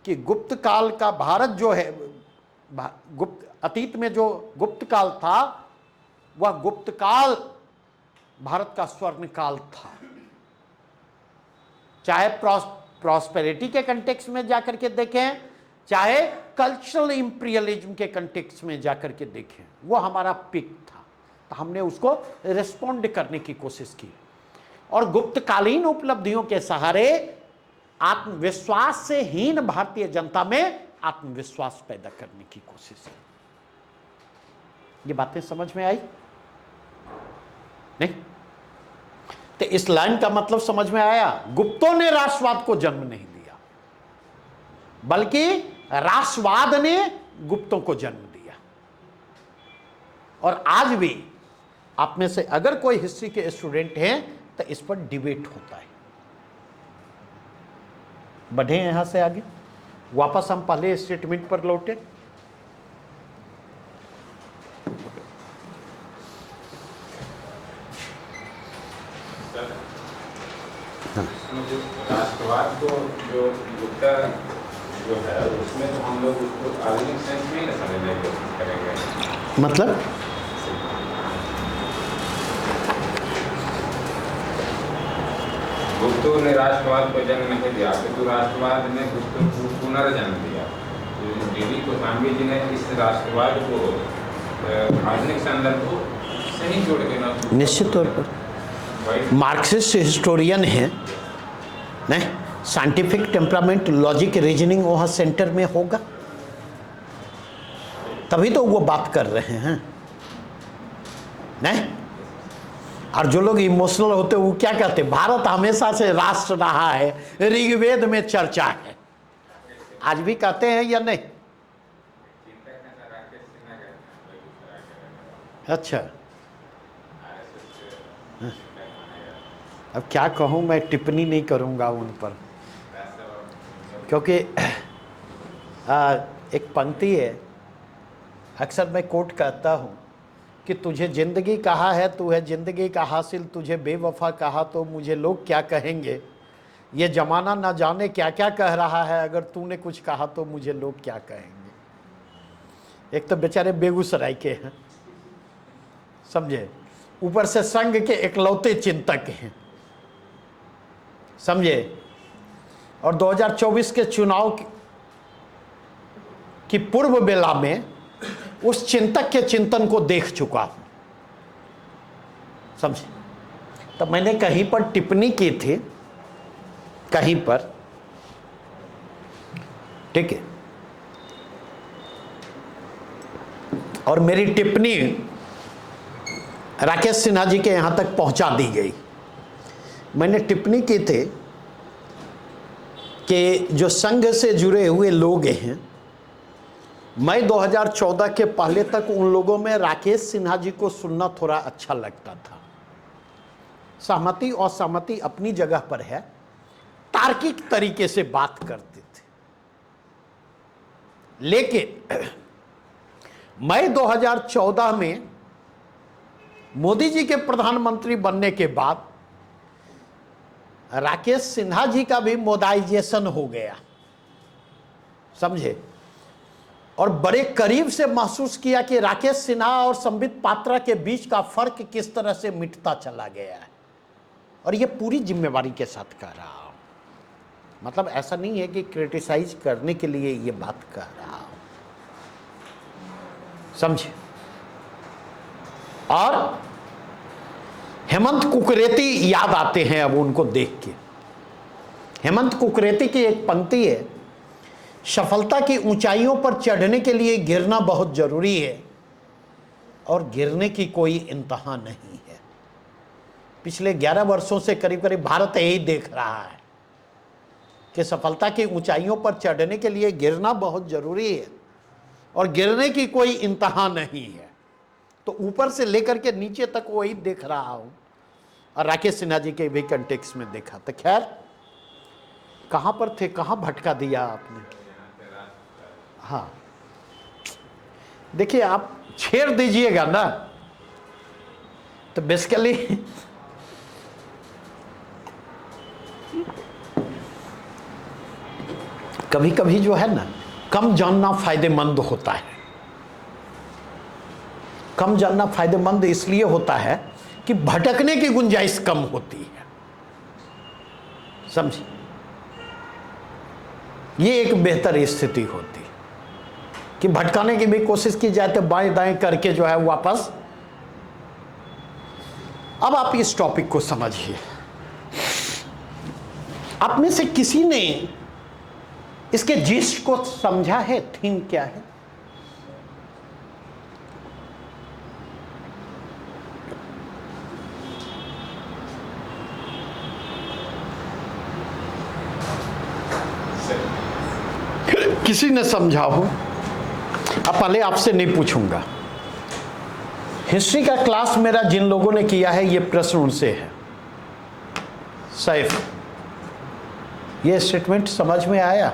कि गुप्त काल का भारत जो है, गुप्त अतीत में जो गुप्त काल था, वह गुप्त काल भारत का स्वर्ण काल था। चाहे प्रॉस्पेरिटी के कंटेक्स्ट में जाकर के देखें, चाहे कल्चरल इंपीरियलिज्म के कंटेक्स्ट में जाकर के देखें, वो हमारा पिक था। तो हमने उसको रिस्पॉन्ड करने की कोशिश की, और गुप्तकालीन उपलब्धियों के सहारे आत्मविश्वास से हीन भारतीय जनता में आत्मविश्वास पैदा करने की कोशिश की। ये बातें समझ में आई नहीं? तो इस लाइन का मतलब समझ में आया? गुप्तों ने राष्ट्रवाद को जन्म नहीं दिया, बल्कि राष्ट्रवाद ने गुप्तों को जन्म दिया। और आज भी आप में से अगर कोई हिस्ट्री के स्टूडेंट हैं तो इस पर डिबेट होता है। बढ़े यहां से आगे, वापस हम पहले स्टेटमेंट पर लौटे। जो राष्ट्रवाद को जो गुप्ता जो है, उसमें तो हम लोग उसको आधुनिक सेंस में ही ना समझने की कोशिश करेंगे। मतलब गुप्तों ने राष्ट्रवाद को जन्म नहीं दिया, तो राष्ट्रवाद ने गुप्तों को पुनर्जन्म दिया। तो डी.डी. कोशाम्बी जी ने इस राष्ट्रवाद को आधुनिक संदर्भ को सही जोड़ के ना, निश्चित तौर पर मार्क्सिस्ट हिस्टोरियन है, नहीं? साइंटिफिक टेम्परामेंट, लॉजिक, रीजनिंग वहाँ सेंटर में होगा, तभी तो वो बात कर रहे हैं, नहीं? और जो लोग इमोशनल होते वो क्या कहते हैं? भारत हमेशा से राष्ट्र रहा है, ऋग्वेद में चर्चा है। आज भी कहते हैं या नहीं? अच्छा, अब क्या कहूँ, मैं टिप्पणी नहीं करूँगा उन पर, क्योंकि एक पंक्ति है, अक्सर मैं कोट करता हूँ कि तुझे ज़िंदगी कहा है, तू है ज़िंदगी का हासिल, तुझे बेवफा कहा तो मुझे लोग क्या कहेंगे, ये ज़माना ना जाने क्या क्या कह रहा है, अगर तूने कुछ कहा तो मुझे लोग क्या कहेंगे। एक तो बेचारे बेगूसराय के हैं, समझे, ऊपर से संघ के इकलौते चिंतक हैं, समझे, और 2024 के चुनाव की पूर्व बेला में उस चिंतक के चिंतन को देख चुका हूं, समझे। तब मैंने कहीं पर टिप्पणी की थी, कहीं पर, ठीक है, और मेरी टिप्पणी राकेश सिन्हा जी के यहां तक पहुंचा दी गई। मैंने टिप्पणी की थी कि जो संघ से जुड़े हुए लोग हैं, मैं 2014 के पहले तक उन लोगों में राकेश सिन्हा जी को सुनना थोड़ा अच्छा लगता था। सहमति और सहमति अपनी जगह पर है, तार्किक तरीके से बात करते थे। लेकिन मैं 2014 में मोदी जी के प्रधानमंत्री बनने के बाद राकेश सिन्हा जी का भी मोदाइजेशन हो गया, समझे, और बड़े करीब से महसूस किया कि राकेश सिन्हा और संबित पात्रा के बीच का फर्क किस तरह से मिटता चला गया है। और ये पूरी जिम्मेवारी के साथ कह रहा हूं, मतलब ऐसा नहीं है कि क्रिटिसाइज करने के लिए ये बात कह रहा हूं, समझे। और हेमंत कुकरेती याद आते हैं अब उनको देख के। हेमंत कुकरेती की एक पंक्ति है, सफलता की ऊंचाइयों पर चढ़ने के लिए गिरना बहुत जरूरी है और गिरने की कोई इंतहा नहीं है। पिछले 11 वर्षों से करीब करीब भारत यही देख रहा है कि सफलता की ऊंचाइयों पर चढ़ने के लिए गिरना बहुत जरूरी है और गिरने की कोई इंतहा नहीं है। तो ऊपर से लेकर के नीचे तक वही देख रहा हूं, और राकेश सिन्हा जी के भी कंटेक्स्ट में देखा। तो खैर, कहां पर थे, कहां भटका दिया आपने। हाँ, देखिए, आप छेड़ दीजिएगा ना तो बेसिकली कभी कभी जो है ना, कम जानना फायदेमंद होता है। कम जानना फायदेमंद इसलिए होता है कि भटकने की गुंजाइश कम होती है, समझिए। ये एक बेहतर स्थिति होती है कि भटकाने की भी कोशिश की जाए तो बाएं दाएं करके जो है वापस। अब आप इस टॉपिक को समझिए। आप में से किसी ने इसके जिस्ट को समझा है? थीम क्या है? किसी ने समझा हो? अब पहले आपसे नहीं पूछूंगा। हिस्ट्री का क्लास मेरा जिन लोगों ने किया है, ये प्रश्न उनसे है। सैफ, ये स्टेटमेंट समझ में आया?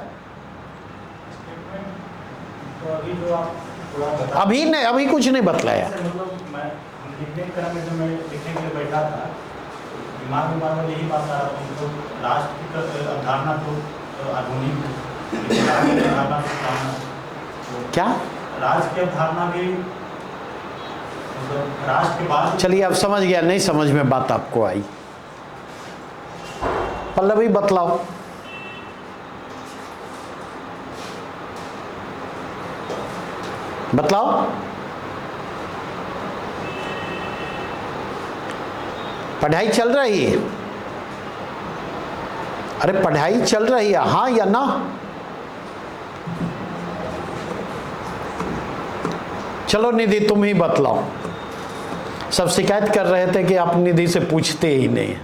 तो अभी जो आप थोड़ा बता, अभी नहीं, अभी कुछ नहीं बतलाया। मतलब मैं लिखने के क्रम में जब मैं लिखने के लिए बैठा था, दिमाग में बार-बार यही बात आ रहा था, तो राष्ट्र की अवधारणा तो आधुनिक अवधारणा क्या राष्ट्र की अवधारणा भी, मतलब राष्ट्र के बाद। चलिए, अब समझ गया, नहीं समझ में बात आपको आई। पल्लवी बतलाओ। बतलाओ। पढ़ाई चल रही है? अरे पढ़ाई चल रही है, हाँ या ना? चलो निधि, तुम ही बतलाओ। सब शिकायत कर रहे थे कि आप निधि से पूछते ही नहीं।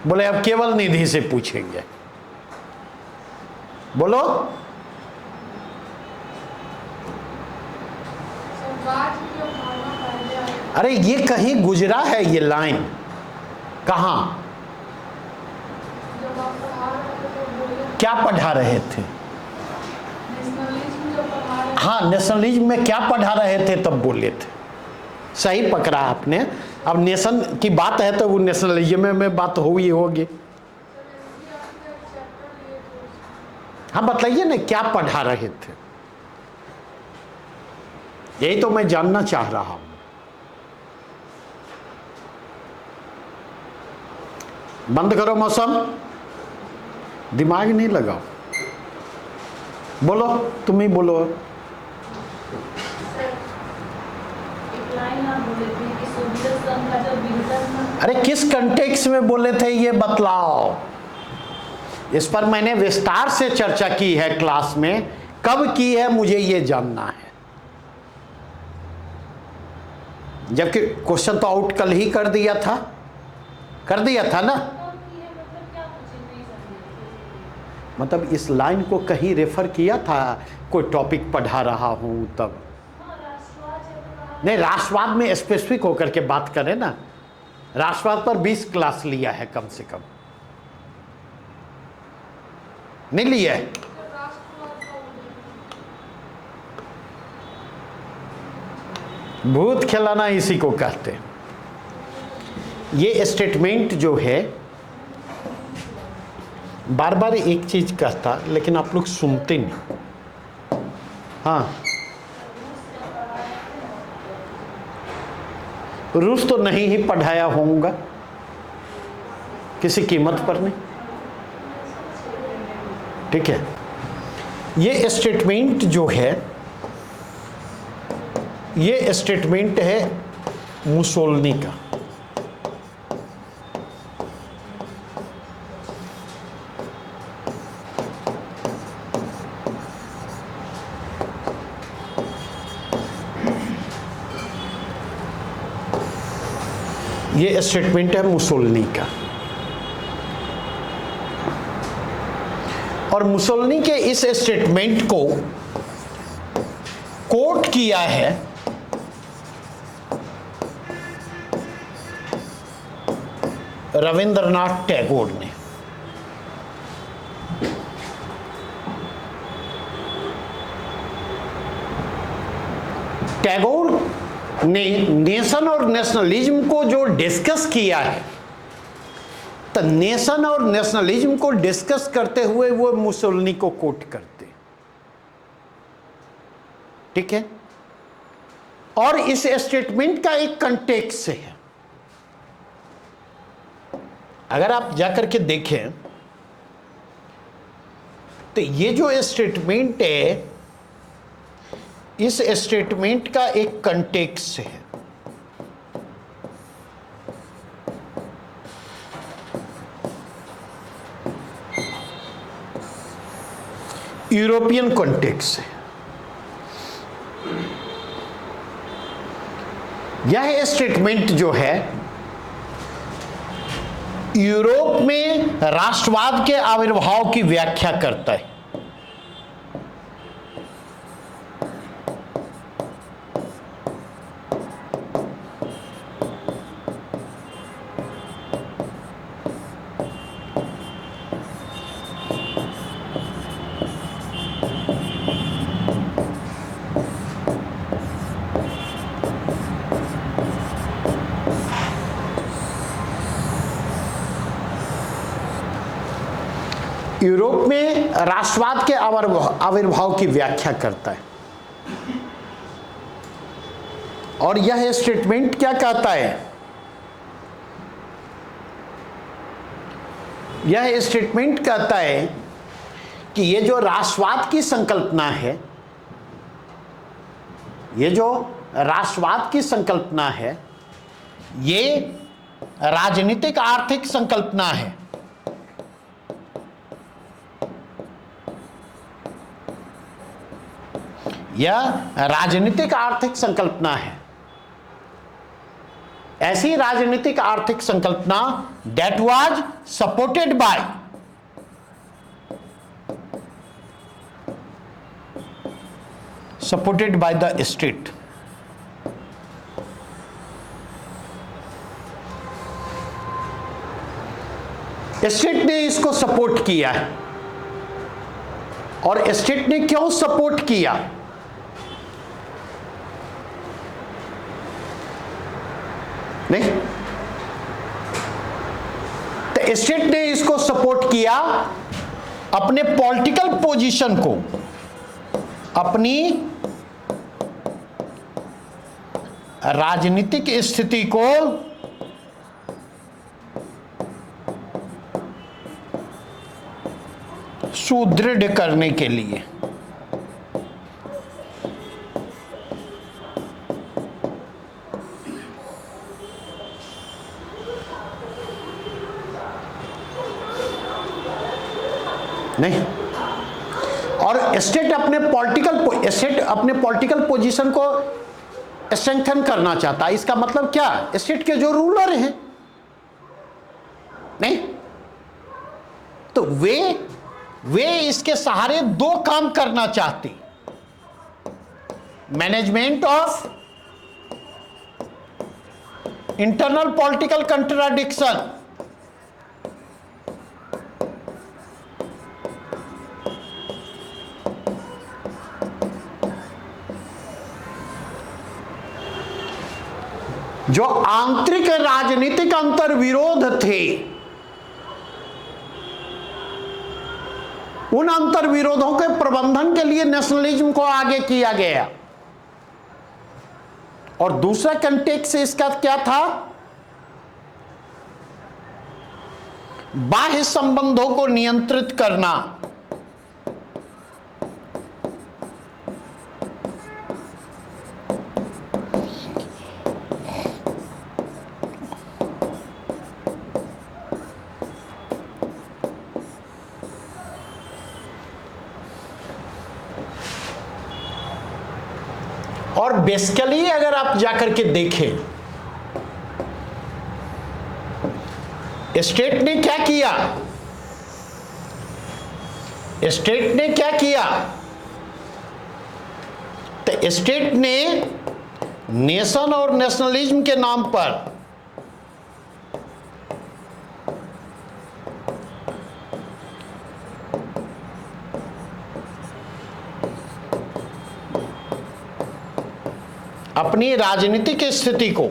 बोले अब केवल निधि से पूछेंगे। बोलो। अरे ये कहीं गुजरा है ये लाइन? कहां? क्या पढ़ा रहे थे? नेशनलिज्म जो पढ़ा रहे हाँ, नेशनलिज्म में क्या पढ़ा रहे थे तब बोले थे। सही पकड़ा आपने। अब नेशन की बात है तो वो नेशनलिज्म में बात हुई होगी। हाँ, बताइए ना क्या पढ़ा रहे थे, यही तो मैं जानना चाह रहा हूं। बंद करो मौसम, दिमाग नहीं लगाओ, बोलो, तुम ही बोलो। एक लाइन आप बोले थे कि सोवियत संघ का जब विघटन, अरे किस कंटेक्स्ट में बोले थे ये बतलाओ। इस पर मैंने विस्तार से चर्चा की है क्लास में, कब की है मुझे ये जानना है। जबकि क्वेश्चन तो आउट कल ही कर दिया था ना। कब की है, मतलब क्या पूछे, नहीं समझे। मतलब इस लाइन को कहीं रेफर किया था, कोई टॉपिक पढ़ा रहा हूं तब। हाँ, राष्ट्रवाद जब कहा, नहीं, राष्ट्रवाद में स्पेसिफिक होकर के बात करें ना। राष्ट्रवाद पर 20 क्लास लिया है कम से कम, नहीं लिया है? भूत खिलाना इसी को कहते हैं। ये स्टेटमेंट जो है, बार बार एक चीज कहता, लेकिन आप लोग सुनते नहीं। हाँ, रूस तो नहीं ही पढ़ाया होऊंगा किसी कीमत पर नहीं। ठीक है, ये स्टेटमेंट जो है, ये स्टेटमेंट है मुसोलिनी का। ये स्टेटमेंट है मुसोलिनी का, और मुसोलिनी के इस स्टेटमेंट को कोट किया है रविंद्रनाथ टैगोर ने। टैगोर ने नेशन और नेशनलिज्म को जो डिस्कस किया है, तो नेशन और नेशनलिज्म को डिस्कस करते हुए वो मुसोलिनी को कोट करते। ठीक है, और इस स्टेटमेंट का एक कंटेक्स्ट है। अगर आप जाकर के देखें तो ये जो स्टेटमेंट है, इस स्टेटमेंट का एक कंटेक्स्ट है। यूरोपियन कॉन्टेक्स्ट है। यह स्टेटमेंट जो है यूरोप में राष्ट्रवाद के आविर्भाव की व्याख्या करता है। यूरोप में राष्ट्रवाद के आविर्भाव की व्याख्या करता है। और यह स्टेटमेंट क्या कहता है? यह स्टेटमेंट कहता है कि ये जो राष्ट्रवाद की संकल्पना है, ये जो राष्ट्रवाद की संकल्पना है, ये राजनीतिक आर्थिक संकल्पना है। यह राजनीतिक आर्थिक संकल्पना है। ऐसी राजनीतिक आर्थिक संकल्पना that was supported by the state। State ने इसको सपोर्ट किया है। और स्टेट ने क्यों सपोर्ट किया? नहीं, तो स्टेट ने इसको सपोर्ट किया अपने पॉलिटिकल पोजीशन को, अपनी राजनीतिक स्थिति को सुदृढ़ करने के लिए। नहीं, और स्टेट अपने पॉलिटिकल पोजीशन को स्ट्रेंथन करना चाहता है। इसका मतलब क्या? स्टेट के जो रूलर हैं, नहीं, तो वे इसके सहारे दो काम करना चाहते, management of internal political contradiction, जो आंतरिक राजनीतिक अंतर्विरोध थे, उन अंतर्विरोधों के प्रबंधन के लिए नेशनलिज्म को आगे किया गया। और दूसरा कंटेक्स्ट इसका क्या था? बाह्य संबंधों को नियंत्रित करना। और बेसिकली अगर आप जाकर के देखें, स्टेट ने क्या किया? स्टेट ने क्या किया? तो स्टेट ने नेशन और नेशनलिज्म के नाम पर अपनी राजनीतिक स्थिति को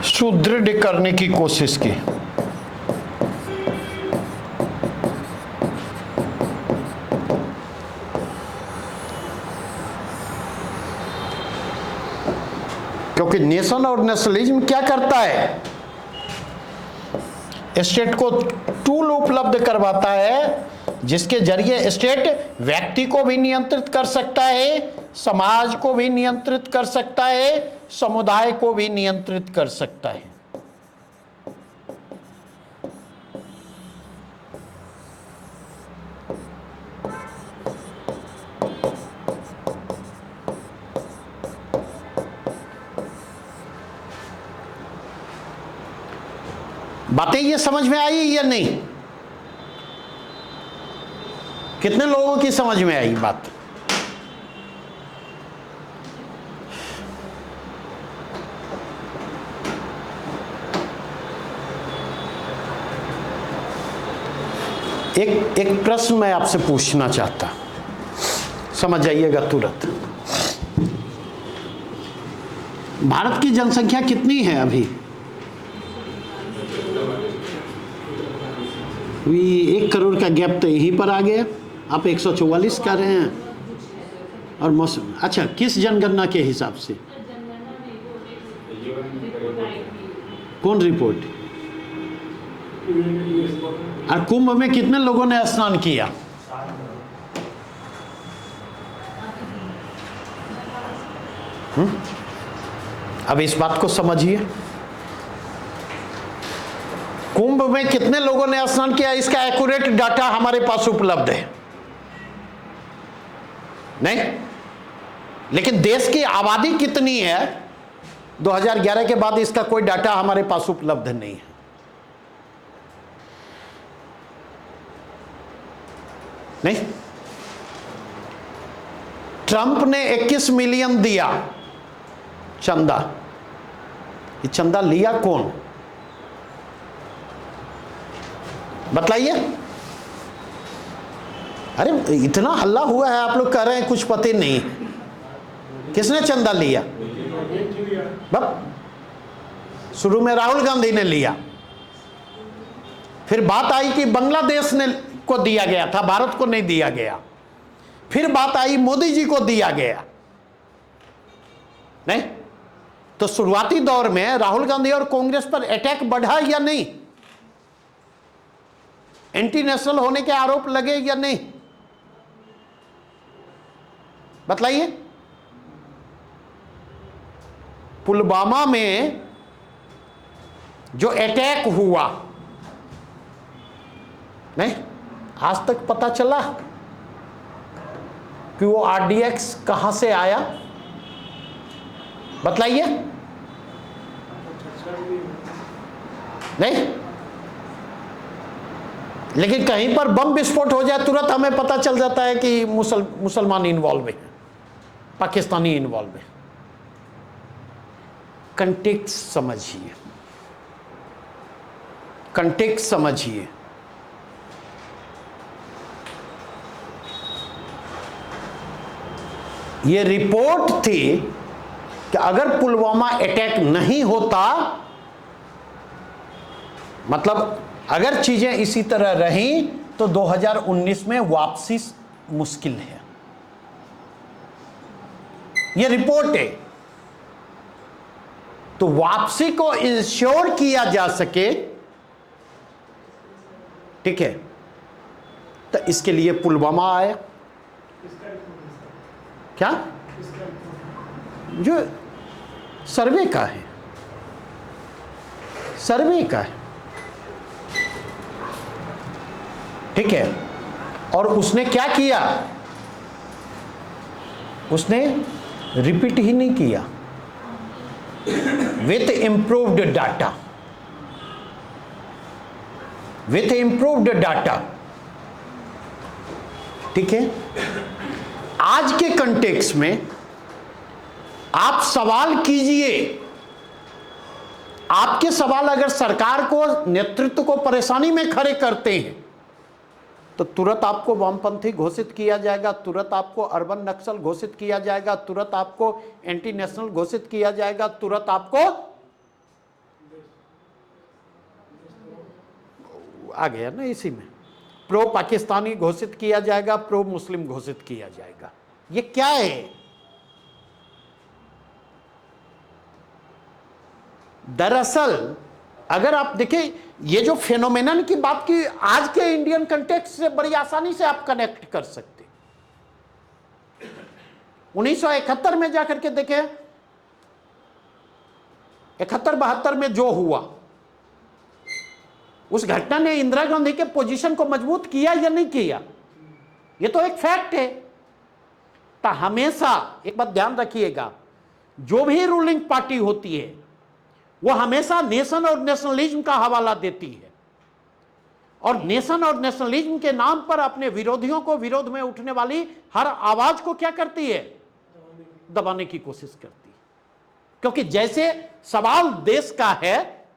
सुदृढ़ करने की कोशिश की। क्योंकि नेशन और नेशनलिज्म क्या करता है? स्टेट को टूल उपलब्ध करवाता है, जिसके जरिए स्टेट व्यक्ति को भी नियंत्रित कर सकता है, समाज को भी नियंत्रित कर सकता है, समुदाय को भी नियंत्रित कर सकता है। बातें ये समझ में आई या नहीं? कितने लोगों की समझ में आई बात? एक प्रश्न मैं आपसे पूछना चाहता, समझ जाइएगा तुरंत। भारत की जनसंख्या कितनी है अभी? 1 करोड़ का गैप तो यहीं पर आ गया। आप 144 कर रहे हैं। और मौसम, अच्छा, किस जनगणना के हिसाब से? कौन रिपोर्ट? और कुंभ में कितने लोगों ने स्नान किया? अब इस बात को समझिए, कुंभ में कितने लोगों ने स्नान किया, इसका एक्यूरेट डाटा हमारे पास उपलब्ध है नहीं? लेकिन देश की आबादी कितनी है 2011 के बाद, इसका कोई डाटा हमारे पास उपलब्ध नहीं है। नहीं, ट्रंप ने 21 मिलियन दिया चंदा। ये चंदा लिया कौन, बतलाइए। अरे इतना हल्ला हुआ है, आप लोग कह रहे हैं कुछ पता नहीं। किसने चंदा लिया? शुरू में राहुल गांधी ने लिया, फिर बात आई कि बांग्लादेश ने को दिया गया था, भारत को नहीं दिया गया। फिर बात आई मोदी जी को दिया गया। नहीं तो शुरुआती दौर में राहुल गांधी और कांग्रेस पर अटैक बढ़ा या नहीं? एंटी नेशनल होने के आरोप लगे या नहीं? बतलाइए। पुलवामा में जो अटैक हुआ, नहीं आज तक पता चला कि वो आरडीएक्स कहां से आया? बतलाइए। नहीं, लेकिन कहीं पर बम विस्फोट हो जाए तुरंत हमें पता चल जाता है कि मुसलमान इन्वॉल्व है, पाकिस्तानी इन्वॉल्व है। कंटेक्स्ट समझिए, कंटेक्स्ट समझिए। ये रिपोर्ट थी कि अगर पुलवामा अटैक नहीं होता, मतलब अगर चीजें इसी तरह रहीं तो 2019 में वापसी मुश्किल है। यह रिपोर्ट है। तो वापसी को इंश्योर किया जा सके, ठीक है, तो इसके लिए पुलवामा आया। क्या? जो सर्वे का है, सर्वे का है, ठीक है। और उसने क्या किया? उसने रिपीट ही नहीं किया, with improved data, with improved data, ठीक है। आज के कंटेक्स्ट में आप सवाल कीजिए, आपके सवाल अगर सरकार को, नेतृत्व को परेशानी में खड़े करते हैं तो तुरंत आपको वामपंथी घोषित किया जाएगा, तुरंत आपको अर्बन नक्सल घोषित किया जाएगा, तुरंत आपको एंटी नेशनल घोषित किया जाएगा, तुरंत आपको आ गया ना इसी में, प्रो पाकिस्तानी घोषित किया जाएगा, प्रो मुस्लिम घोषित किया जाएगा। ये क्या है? दरअसल अगर आप देखें, ये जो फेनोमेनन की बात की, आज के इंडियन कंटेक्स्ट से बड़ी आसानी से आप कनेक्ट कर सकते। 1971 में जाकर के देखें, 71-72 में जो हुआ, उस घटना ने इंदिरा गांधी के पोजीशन को मजबूत किया या नहीं किया? ये तो एक फैक्ट है। तो हमेशा एक बात ध्यान रखिएगा, जो भी रूलिंग पार्टी होती है वो हमेशा नेशन और नेशनलिज्म का हवाला देती है, और नेशन और नेशनलिज्म के नाम पर अपने विरोधियों को, विरोध में उठने वाली हर आवाज को क्या करती है? दबाने की कोशिश करती है। क्योंकि जैसे सवाल देश का है,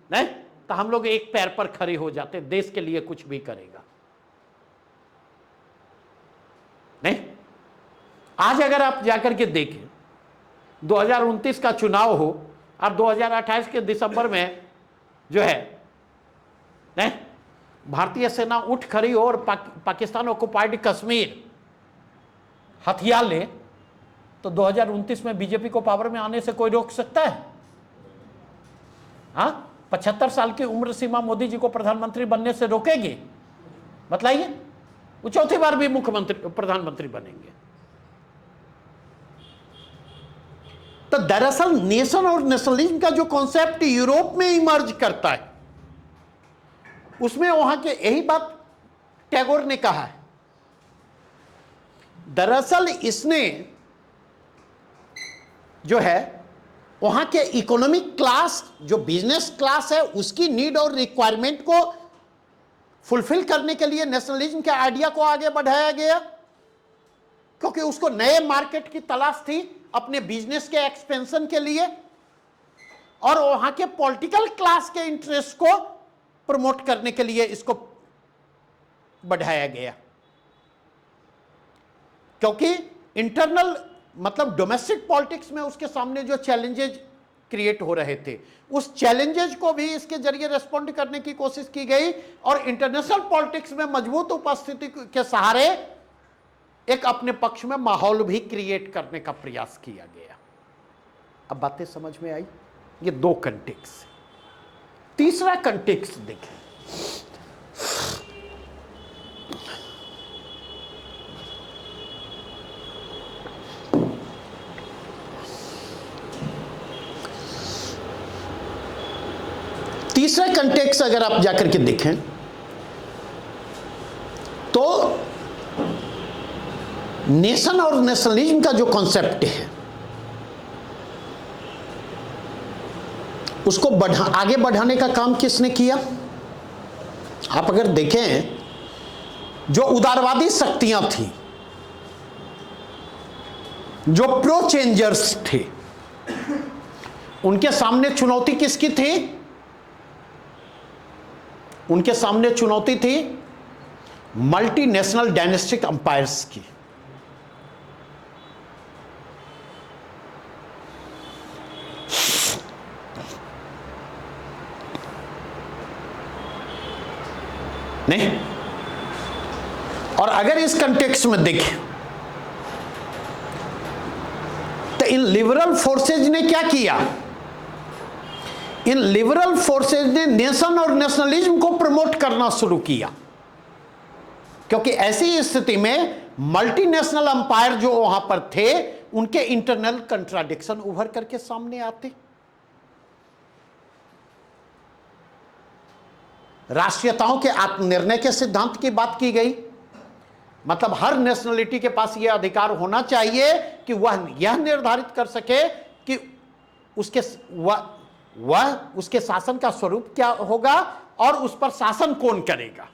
नहीं तो हम लोग एक पैर पर खड़े हो जाते, देश के लिए कुछ भी करेगा। नहीं, आज अगर आप जाकर के देखें, 2029 का चुनाव हो और 2028 के दिसंबर में जो है नहीं, भारतीय सेना उठ खड़ी हो और पाकिस्तान ऑक्युपाइड कश्मीर हथियार ले, तो 2029 में बीजेपी को पावर में आने से कोई रोक सकता है? हाँ, 75 साल की उम्र सीमा मोदी जी को प्रधानमंत्री बनने से रोकेगी? बतलाइए। वो चौथी बार भी मुख्यमंत्री, प्रधानमंत्री बनेंगे। तो दरअसल नेशन और नेशनलिज्म का जो कॉन्सेप्ट यूरोप में इमर्ज करता है, उसमें वहां के, यही बात टैगोर ने कहा है। दरअसल इसने जो है वहां के इकोनॉमिक क्लास, जो बिजनेस क्लास है, उसकी नीड और रिक्वायरमेंट को फुलफिल करने के लिए नेशनलिज्म के आइडिया को आगे बढ़ाया गया। क्योंकि उसको नए मार्केट की तलाश थी अपने बिजनेस के एक्सपेंशन के लिए, और वहां के पॉलिटिकल क्लास के इंटरेस्ट को प्रमोट करने के लिए इसको बढ़ाया गया। क्योंकि इंटरनल मतलब डोमेस्टिक पॉलिटिक्स में उसके सामने जो चैलेंजेज क्रिएट हो रहे थे, उस चैलेंजेज को भी इसके जरिए रेस्पॉन्ड करने की कोशिश की गई, और इंटरनेशनल पॉलिटिक्स में मजबूत उपस्थिति के सहारे एक अपने पक्ष में माहौल भी क्रिएट करने का प्रयास किया गया। अब बातें समझ में आई? ये दो कंटेक्स्ट। तीसरा कंटेक्स्ट देखें। तीसरा कंटेक्स्ट अगर आप जाकर के देखें तो नेशन और नेशनलिज्म का जो कॉन्सेप्ट है उसको आगे बढ़ाने का काम किसने किया? आप अगर देखें, जो उदारवादी शक्तियां थी, जो प्रो चेंजर्स थे, उनके सामने चुनौती किसकी थी? उनके सामने चुनौती थी मल्टीनेशनल डायनेस्टिक अंपायर्स की। नहीं? और अगर इस कंटेक्स्ट में देखें तो इन लिबरल फोर्सेज ने क्या किया? इन लिबरल फोर्सेज ने नेशन और नेशनलिज्म को प्रमोट करना शुरू किया, क्योंकि ऐसी स्थिति में मल्टीनेशनल अंपायर जो वहां पर थे उनके इंटरनल कंट्राडिक्शन उभर करके सामने आते। राष्ट्रीयताओं के आत्मनिर्णय के सिद्धांत की बात की गई, मतलब हर नेशनलिटी के पास यह अधिकार होना चाहिए कि वह यह निर्धारित कर सके कि वह उसके शासन का स्वरूप क्या होगा और उस पर शासन कौन करेगा।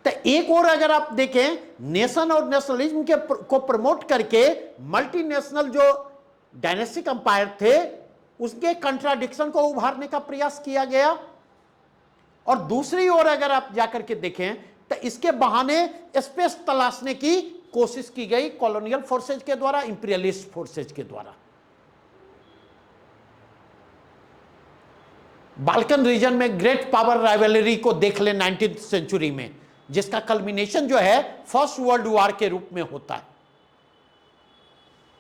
तो एक और अगर आप देखें, नेशन और नेशनलिज्म को प्रमोट करके मल्टीनेशनल जो डायनेस्टिक अंपायर थे उसके कंट्राडिक्शन को उभारने का प्रयास किया गया, और दूसरी ओर अगर आप जाकर के देखें तो इसके बहाने स्पेस तलाशने की कोशिश की गई कॉलोनियल फोर्सेज के द्वारा, इंपीरियलिस्ट फोर्सेज के द्वारा। बाल्कन रीजन में ग्रेट पावर राइवलरी को देख ले 19th सेंचुरी में, जिसका कल्मिनेशन जो है फर्स्ट वर्ल्ड वॉर के रूप में होता है।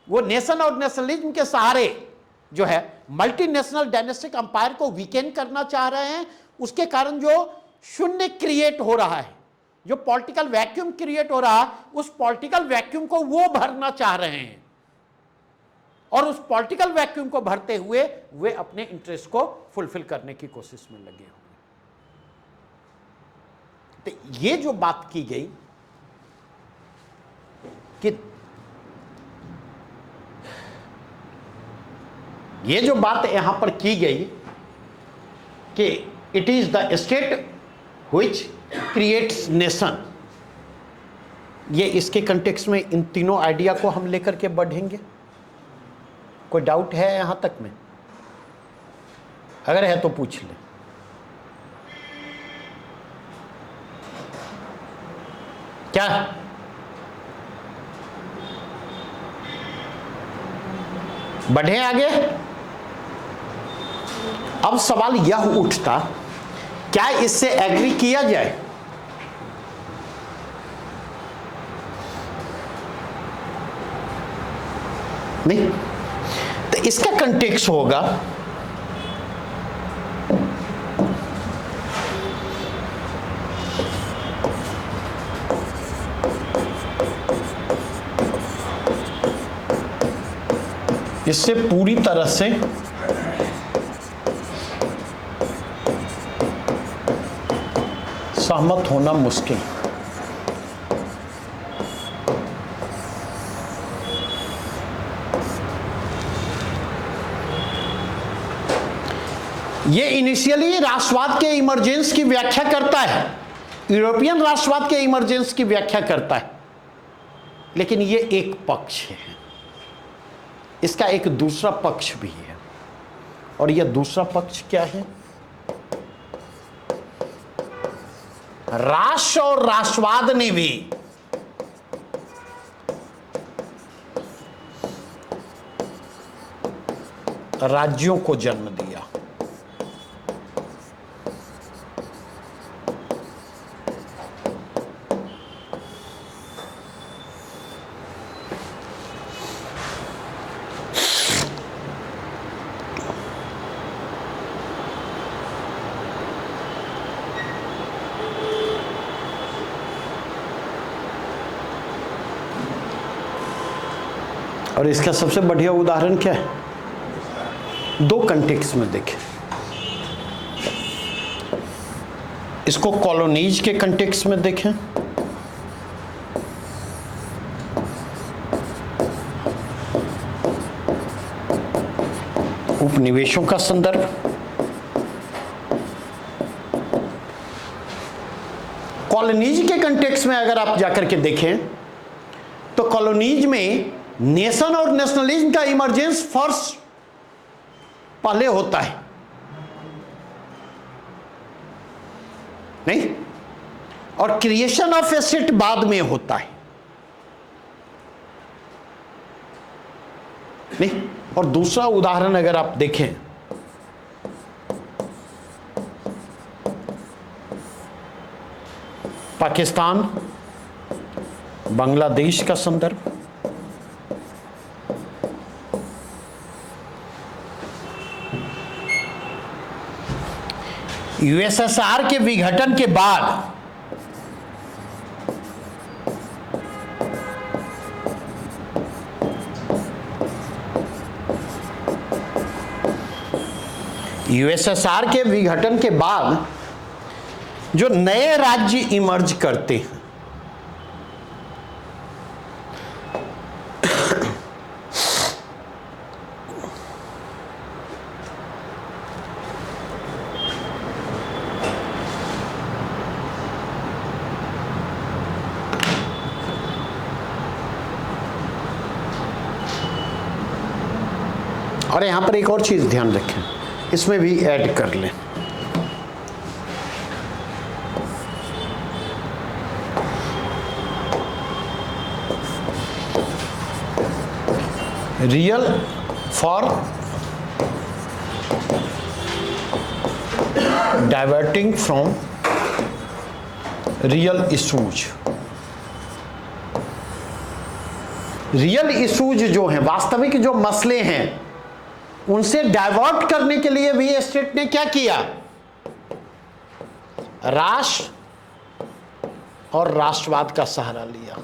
वो नेशन और नेशनलिज्म के सहारे जो है मल्टीनेशनल डायनेस्टिक अंपायर को वीकेंड करना चाह रहे हैं। उसके कारण जो शून्य क्रिएट हो रहा है, जो पॉलिटिकल वैक्यूम क्रिएट हो रहा है, उस पॉलिटिकल वैक्यूम को वो भरना चाह रहे हैं, और उस पॉलिटिकल वैक्यूम को भरते हुए वे अपने इंटरेस्ट को फुलफिल करने की कोशिश में लगे हुए। तो ये जो बात की गई कि ये जो बात यहां पर की गई कि it is the state which creates nation, ये इसके कंटेक्स्ट में इन तीनों आइडिया को हम लेकर के बढ़ेंगे। कोई डाउट है यहां तक में? अगर है तो पूछ ले। क्या बढ़े आगे? अब सवाल यह उठता, क्या इससे एग्री किया जाए? नहीं? तो इसका कंटेक्स्ट होगा इससे पूरी तरह से सहमत होना मुश्किल। ये इनिशियली राष्ट्रवाद के इमरजेंस की व्याख्या करता है, यूरोपियन राष्ट्रवाद के इमरजेंस की व्याख्या करता है। लेकिन ये एक पक्ष है, इसका एक दूसरा पक्ष भी है। और यह दूसरा पक्ष क्या है? राष्ट्र और राष्ट्रवाद ने भी राज्यों को जन्म दिया। और इसका सबसे बढ़िया उदाहरण क्या है? दो कंटेक्स्ट में देखें। इसको कॉलोनीज के कंटेक्स्ट में देखें, उपनिवेशों का संदर्भ, कॉलोनीज के कंटेक्स्ट में अगर आप जाकर के देखें तो कॉलोनीज में नेशन और नेशनलिज्म का इमर्जेंस फर्स्ट पहले होता है, नहीं? और क्रिएशन ऑफ एसेट बाद में होता है, नहीं? और दूसरा उदाहरण अगर आप देखें, पाकिस्तान, बांग्लादेश का संदर्भ, यूएसएसआर के विघटन के बाद यूएसएसआर के विघटन के बाद जो नए राज्य इमर्ज करते हैं, और यहां पर एक और चीज ध्यान रखें, इसमें भी ऐड कर लें। Real for diverting from real issues. Real issues जो हैं, वास्तविक जो मसले हैं, उनसे डाइवर्ट करने के लिए भी स्टेट ने क्या किया? राष्ट्र और राष्ट्रवाद का सहारा लिया।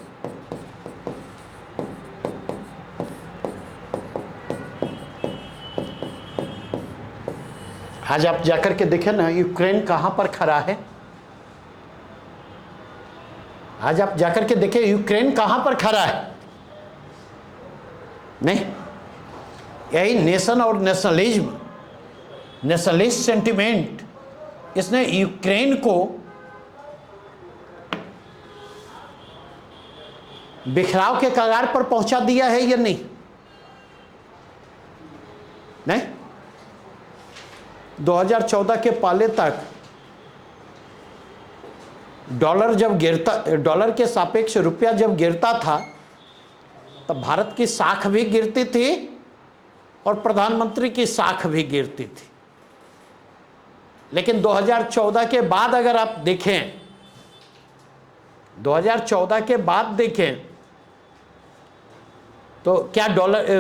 आज आप जाकर के देखें ना, यूक्रेन कहां पर खड़ा है? आज आप जाकर के देखें यूक्रेन कहां पर खड़ा है? नहीं, यही नेशन और नेशनलिज्म, नेशनलिस्ट सेंटिमेंट, इसने यूक्रेन को बिखराव के कगार पर पहुंचा दिया है या नहीं? नहीं, 2014 के पहले तक डॉलर के सापेक्ष रुपया जब गिरता था तब भारत की साख भी गिरती थी और प्रधानमंत्री की साख भी गिरती थी। लेकिन 2014 के बाद अगर आप देखें, 2014 के बाद देखें तो क्या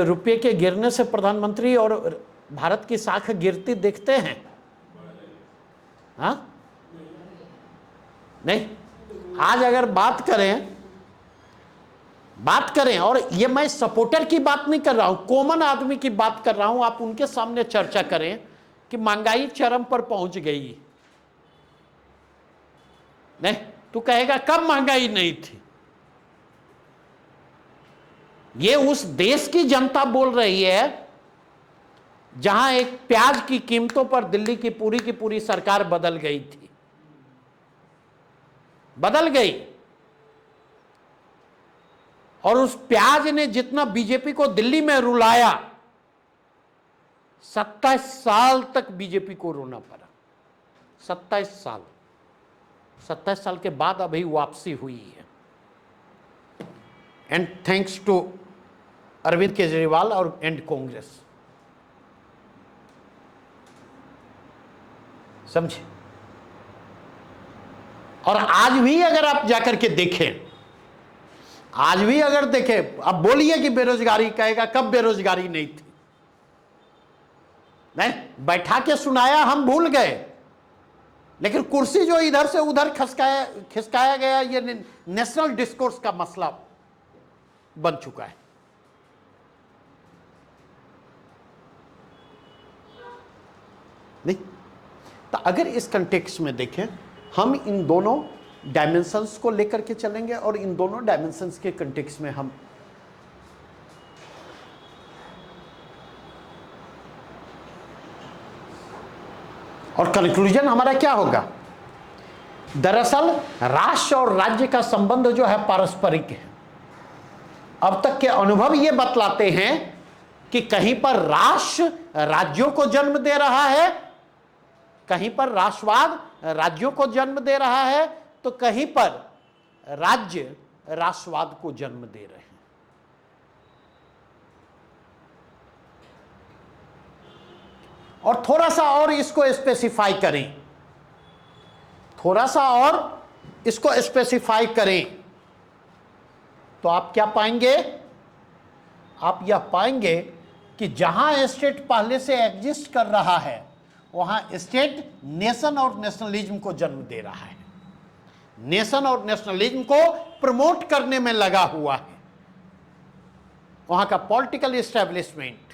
रुपये के गिरने से प्रधानमंत्री और भारत की साख गिरती देखते हैं? हाँ, नहीं। आज अगर बात करें, और ये मैं सपोर्टर की बात नहीं कर रहा हूं, कॉमन आदमी की बात कर रहा हूं, आप उनके सामने चर्चा करें कि महंगाई चरम पर पहुंच गई। नहीं, तू कहेगा कब महंगाई नहीं थी? ये उस देश की जनता बोल रही है जहां एक प्याज की कीमतों पर दिल्ली की पूरी सरकार बदल गई थी, बदल गई। और उस प्याज ने जितना बीजेपी को दिल्ली में रुलाया, 27 साल तक बीजेपी को रोना पड़ा। 27 साल, 27 साल के बाद अभी वापसी हुई है। And thanks to Arvind Kejriwal और एंड कांग्रेस। समझे? और आज भी अगर आप जाकर के देखें, आज भी अगर देखें, अब बोलिए कि बेरोजगारी, कहेगा कब बेरोजगारी नहीं थी? नहीं, बैठा के सुनाया, हम भूल गए, लेकिन कुर्सी जो इधर से उधर खिसकाया गया, ये नेशनल डिस्कोर्स का मसला बन चुका है। नहीं तो अगर इस कंटेक्स्ट में देखें, हम इन दोनों डायमेंशंस को लेकर के चलेंगे और इन दोनों डायमेंशंस के कंटेक्स्ट में हम और कंक्लूजन हमारा क्या होगा? दरअसल राष्ट्र और राज्य का संबंध जो है पारस्परिक है। अब तक के अनुभव ये बतलाते हैं कि कहीं पर राष्ट्र राज्यों को जन्म दे रहा है, कहीं पर राष्ट्रवाद राज्यों को जन्म दे रहा है, तो कहीं पर राज्य राष्ट्रवाद को जन्म दे रहे हैं। और थोड़ा सा और इसको स्पेसिफाई करें, थोड़ा सा और इसको स्पेसिफाई करें, तो आप क्या पाएंगे? आप यह पाएंगे कि जहां स्टेट पहले से एग्जिस्ट कर रहा है, वहां स्टेट नेशन और नेशनलिज्म को जन्म दे रहा है, नेशन और नेशनलिज्म को प्रमोट करने में लगा हुआ है। वहां का पॉलिटिकल एस्टेब्लिशमेंट,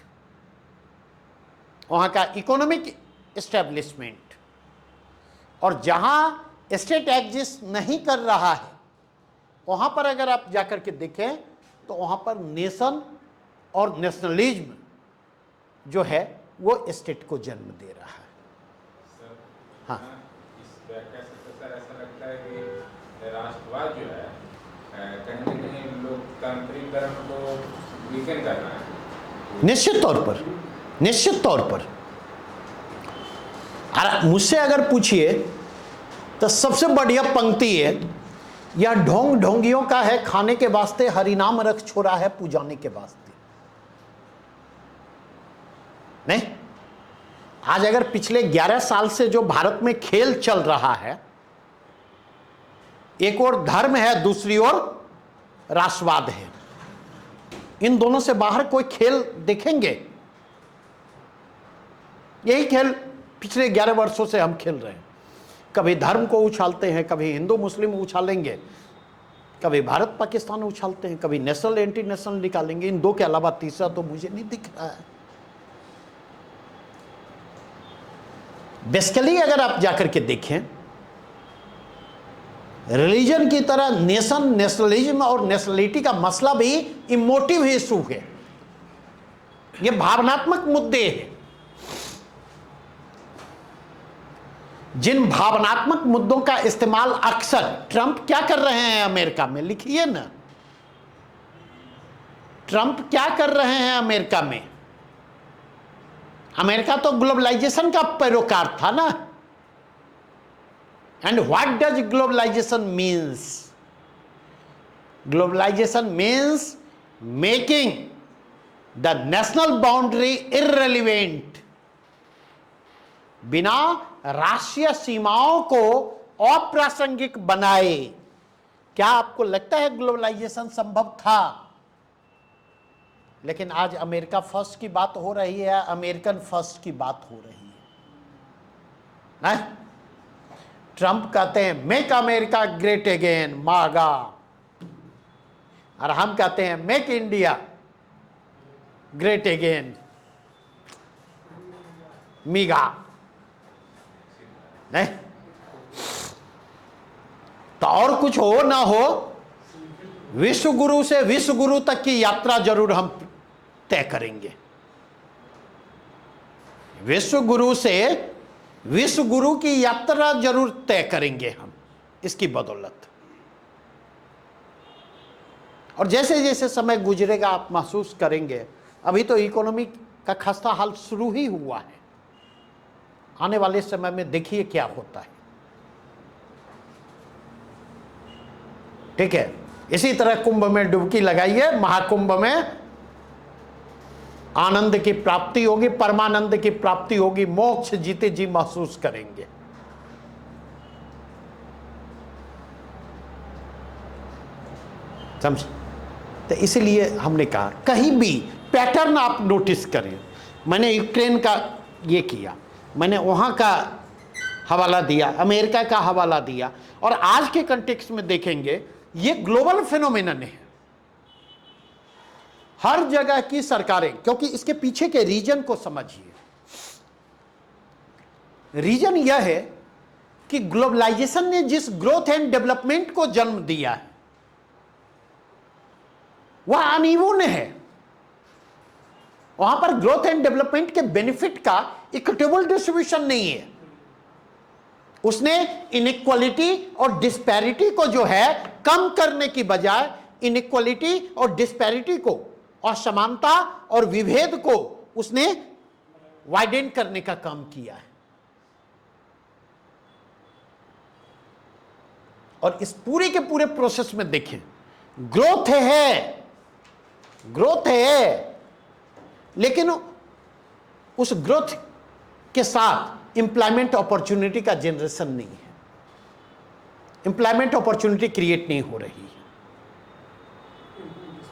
वहां का इकोनॉमिक एस्टेब्लिशमेंट, और जहां स्टेट एग्जिस्ट नहीं कर रहा है, वहां पर अगर आप जाकर के देखें तो वहां पर नेशन और नेशनलिज्म जो है वो स्टेट को जन्म दे रहा है। हाँ, इस व्याख्या से तो सर ऐसा लगता है कि राष्ट्रवाद जो है कहीं न कहीं लोकतांत्रिकरण को वीकन कर रहा है। निश्चित तौर पर, निश्चित तौर पर। मुझसे अगर पूछिए तो सबसे बढ़िया पंक्ति है, यह ढोंग ढोंगियों का है, खाने के वास्ते हरिनाम रख छोड़ा है पुजाने के वास्ते। नहीं, आज अगर पिछले 11 साल से जो भारत में खेल चल रहा है, एक ओर धर्म है, दूसरी ओर राष्ट्रवाद है, इन दोनों से बाहर कोई खेल देखेंगे? यही खेल पिछले 11 वर्षों से हम खेल रहे हैं। कभी धर्म को उछालते हैं, कभी हिंदू मुस्लिम उछालेंगे, कभी भारत पाकिस्तान उछालते हैं, कभी नेशनल एंटी नेशनल निकालेंगे। इन दो के अलावा तीसरा तो मुझे नहीं दिख रहा है। बेसिकली अगर आप जाकर के देखें, रिलीजन की तरह नेशन, नेशनलिज्म और नेशनलिटी का मसला भी इमोटिव इशू है, ये भावनात्मक मुद्दे हैं। जिन भावनात्मक मुद्दों का इस्तेमाल अक्सर ट्रंप क्या कर रहे हैं अमेरिका में, लिखिए ना, ट्रंप क्या कर रहे हैं अमेरिका में? अमेरिका तो ग्लोबलाइजेशन का पैरोकार था ना। And what does globalisation means? Globalisation means making the national boundary irrelevant, बिना राष्ट्रीय सीमाओं को अप्रासंगिक बनाए। क्या आपको लगता है ग्लोबलाइजेशन संभव था? लेकिन आज अमेरिका फर्स्ट की बात हो रही है, अमेरिकन फर्स्ट की बात हो रही है ना? ट्रंप कहते हैं मेक अमेरिका ग्रेट अगेन, मागा, और हम कहते हैं मेक इंडिया ग्रेट अगेन, मीगा। नहीं तो और कुछ हो ना हो, विश्व गुरु से विश्व गुरु तक की यात्रा जरूर हम तय करेंगे। विश्व गुरु से विश्व गुरु की यात्रा जरूर तय करेंगे हम इसकी बदौलत। और जैसे जैसे समय गुजरेगा आप महसूस करेंगे, अभी तो इकोनॉमी का खस्ता हाल शुरू ही हुआ है, आने वाले समय में देखिए क्या होता है। ठीक है, इसी तरह कुंभ में डुबकी लगाइए, महाकुंभ में आनंद की प्राप्ति होगी, परमानंद की प्राप्ति होगी, मोक्ष जीते जी महसूस करेंगे। समझ? तो इसलिए हमने कहा कहीं भी पैटर्न आप नोटिस करें। मैंने यूक्रेन का ये किया, मैंने वहां का हवाला दिया, अमेरिका का हवाला दिया, और आज के कंटेक्स्ट में देखेंगे ये ग्लोबल फिनोमेनन है। हर जगह की सरकारें, क्योंकि इसके पीछे के रीजन को समझिए। रीजन यह है कि ग्लोबलाइजेशन ने जिस ग्रोथ एंड डेवलपमेंट को जन्म दिया है वह अनइवन है। वहां पर ग्रोथ एंड डेवलपमेंट के बेनिफिट का इक्विटेबल डिस्ट्रीब्यूशन नहीं है। उसने इनइक्वालिटी और डिस्पैरिटी को जो है कम करने की बजाय इनइक्वालिटी और डिस्पैरिटी को, असमानता और विभेद को उसने वाइडेन करने का काम किया है। और इस पूरे के पूरे प्रोसेस में देखें, ग्रोथ है, लेकिन उस ग्रोथ के साथ एम्प्लॉयमेंट अपॉर्चुनिटी का जनरेशन नहीं है, एम्प्लॉयमेंट अपॉर्चुनिटी क्रिएट नहीं हो रही है।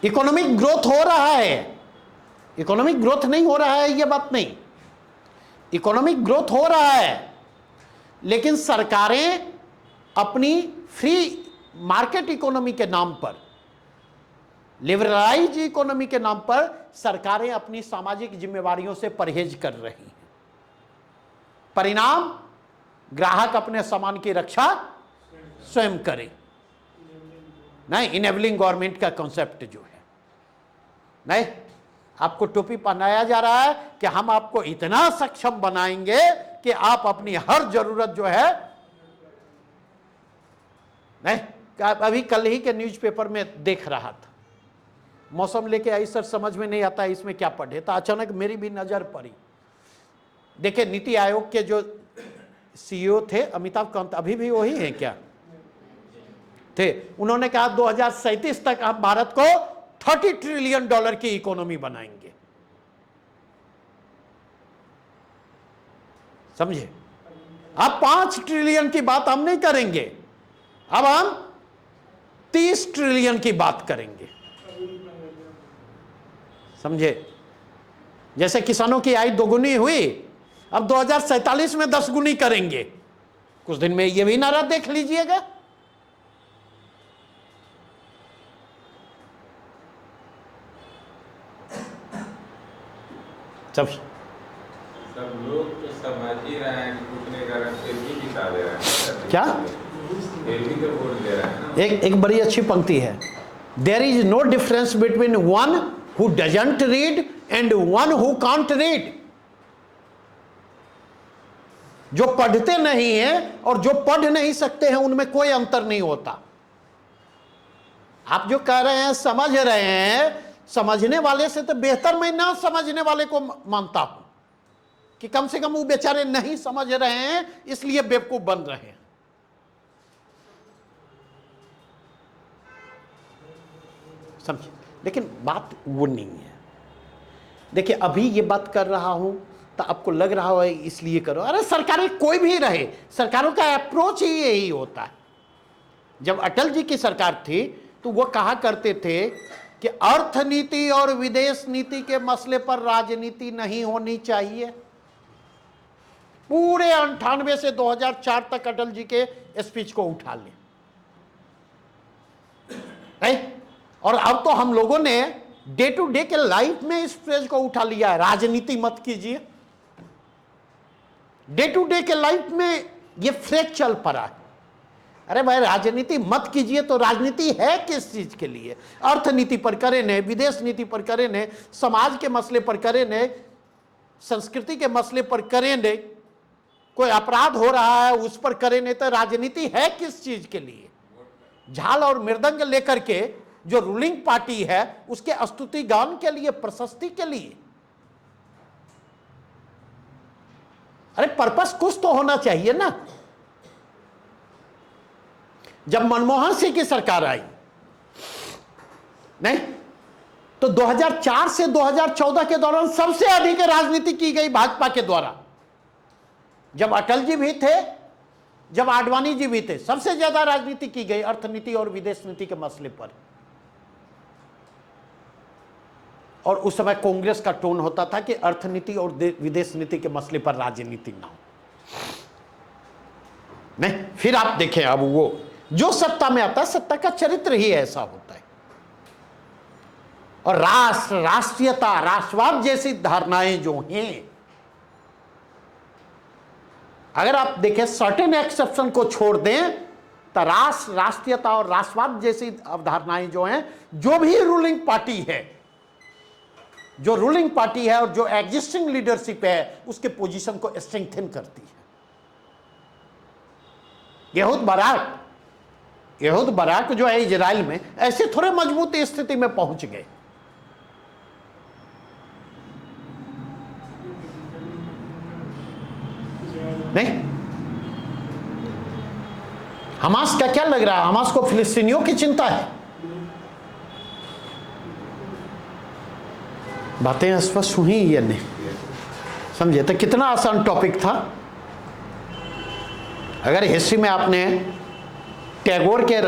इकोनॉमिक ग्रोथ हो रहा है, इकोनॉमिक ग्रोथ नहीं हो रहा है ये बात नहीं, इकोनॉमिक ग्रोथ हो रहा है, लेकिन सरकारें अपनी फ्री मार्केट इकोनॉमी के नाम पर, लिबरलाइज इकोनॉमी के नाम पर सरकारें अपनी सामाजिक जिम्मेवारियों से परहेज कर रही हैं। परिणाम, ग्राहक अपने सामान की रक्षा स्वयं करे। नहीं, इनेबलिंग गवर्नमेंट का कॉन्सेप्ट जो है, नहीं, आपको टोपी पहनाया जा रहा है कि हम आपको इतना सक्षम बनाएंगे कि आप अपनी हर जरूरत जो है, नहीं, अभी कल ही के न्यूज़पेपर में देख रहा था, मौसम लेके आई सर, समझ में नहीं आता इसमें क्या पढ़े, तो अचानक मेरी भी नजर पड़ी। देखिए, नीति आयोग के जो सीईओ थे अमिताभ कांत, अभी भी वही हैं क्या थे, उन्होंने कहा 2037 तक हम भारत को $30 ट्रिलियन की इकोनॉमी बनाएंगे। समझे? अब 5 ट्रिलियन की बात हम नहीं करेंगे, अब हम 30 ट्रिलियन की बात करेंगे। समझे? जैसे किसानों की आय दोगुनी हुई, अब 2047 में 10 गुनी करेंगे। कुछ दिन में ये भी नारा देख लीजिएगा। सब लोग तो समझ ही रहे हैं कि कुछ नहीं कर रहे हैं, फिर भी जिता दे रहे हैं। क्या? फिर भी तो वोट दे रहे हैं ना। एक बड़ी अच्छी पंक्ति है, there is no difference between one who doesn't read and one who can't read. जो पढ़ते नहीं हैं और जो पढ़ नहीं सकते हैं उनमें कोई अंतर नहीं होता। आप जो कह रहे हैं समझ रहे हैं, समझने वाले से तो बेहतर मैं ना समझने वाले को मानता हूं कि कम से कम वो बेचारे नहीं समझ रहे हैं इसलिए बेवकूफ बन रहे हैं। समझे? लेकिन बात वो नहीं है। देखिए, अभी ये बात कर रहा हूं तो आपको लग रहा है इसलिए करो, अरे सरकारें कोई भी रहे, सरकारों का अप्रोच ही यही होता है। जब अटल जी की सरकार थी तो वो कहा करते थे कि अर्थनीति और विदेश नीति के मसले पर राजनीति नहीं होनी चाहिए। पूरे 98 से 2004 तक अटल जी के स्पीच को उठा लें। और अब तो हम लोगों ने डे टू डे के लाइफ में इस फ्रेज को उठा लिया है, राजनीति मत कीजिए। डे टू डे के लाइफ में ये फ्रेज चल पड़ा है। अरे भाई, राजनीति मत कीजिए तो राजनीति है किस चीज के लिए? अर्थनीति पर करें ने, विदेश नीति पर करें ने, समाज के मसले पर करें ने, संस्कृति के मसले पर करें ने, कोई अपराध हो रहा है उस पर करें ने, तो राजनीति है किस चीज के लिए? झाल और मृदंग लेकर के जो रूलिंग पार्टी है उसके स्तुति गान के लिए, प्रशस्ति के लिए। अरे पर्पस कुछ तो होना चाहिए ना। जब मनमोहन सिंह की सरकार आई नहीं तो 2004 से 2014 के दौरान सबसे अधिक राजनीति की गई भाजपा के द्वारा। जब अटल जी भी थे, जब आडवाणी जी भी थे, सबसे ज्यादा राजनीति की गई अर्थनीति और विदेश नीति के मसले पर। और उस समय कांग्रेस का टोन होता था कि अर्थनीति और विदेश नीति के मसले पर राजनीति ना हो। नहीं, फिर आप देखें, अब वो जो सत्ता में आता है, सत्ता का चरित्र ही ऐसा होता है। और राष्ट्र, राष्ट्रीयता, राष्ट्रवाद जैसी धारणाएं जो हैं, अगर आप देखें सर्टेन एक्सेप्शन को छोड़ दें तो राष्ट्र, राष्ट्रीयता और राष्ट्रवाद जैसी अवधारणाएं जो हैं, जो भी रूलिंग पार्टी है, जो रूलिंग पार्टी है और जो एग्जिस्टिंग लीडरशिप है, उसके पोजीशन को स्ट्रेंथन करती है। यहूद बराक जो है इजराइल में, ऐसे थोड़े मजबूत स्थिति में पहुंच गए। नहीं, हमास का क्या लग रहा है? हमास को फिलिस्तीनियों की चिंता है। बातें स्पष्ट हुई या नहीं? समझे तो कितना आसान टॉपिक था। अगर हिस्ट्री में आपने टैगोर के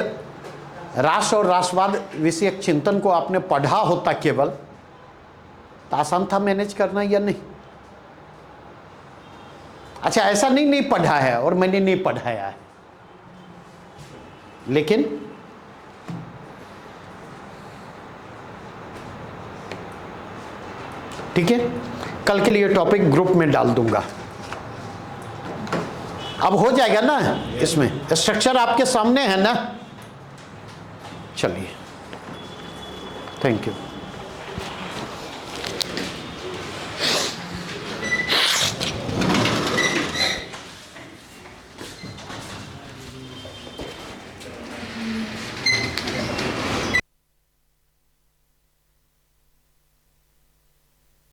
राष्ट्र और राष्ट्रवाद विषयक चिंतन को आपने पढ़ा होता केवल, तो आसान था मैनेज करना या नहीं? अच्छा, ऐसा नहीं पढ़ा है और मैंने नहीं पढ़ाया है, लेकिन ठीक है, कल के लिए टॉपिक ग्रुप में डाल दूंगा। अब हो जाएगा ना, इसमें स्ट्रक्चर आपके सामने है ना। चलिए, थैंक यू।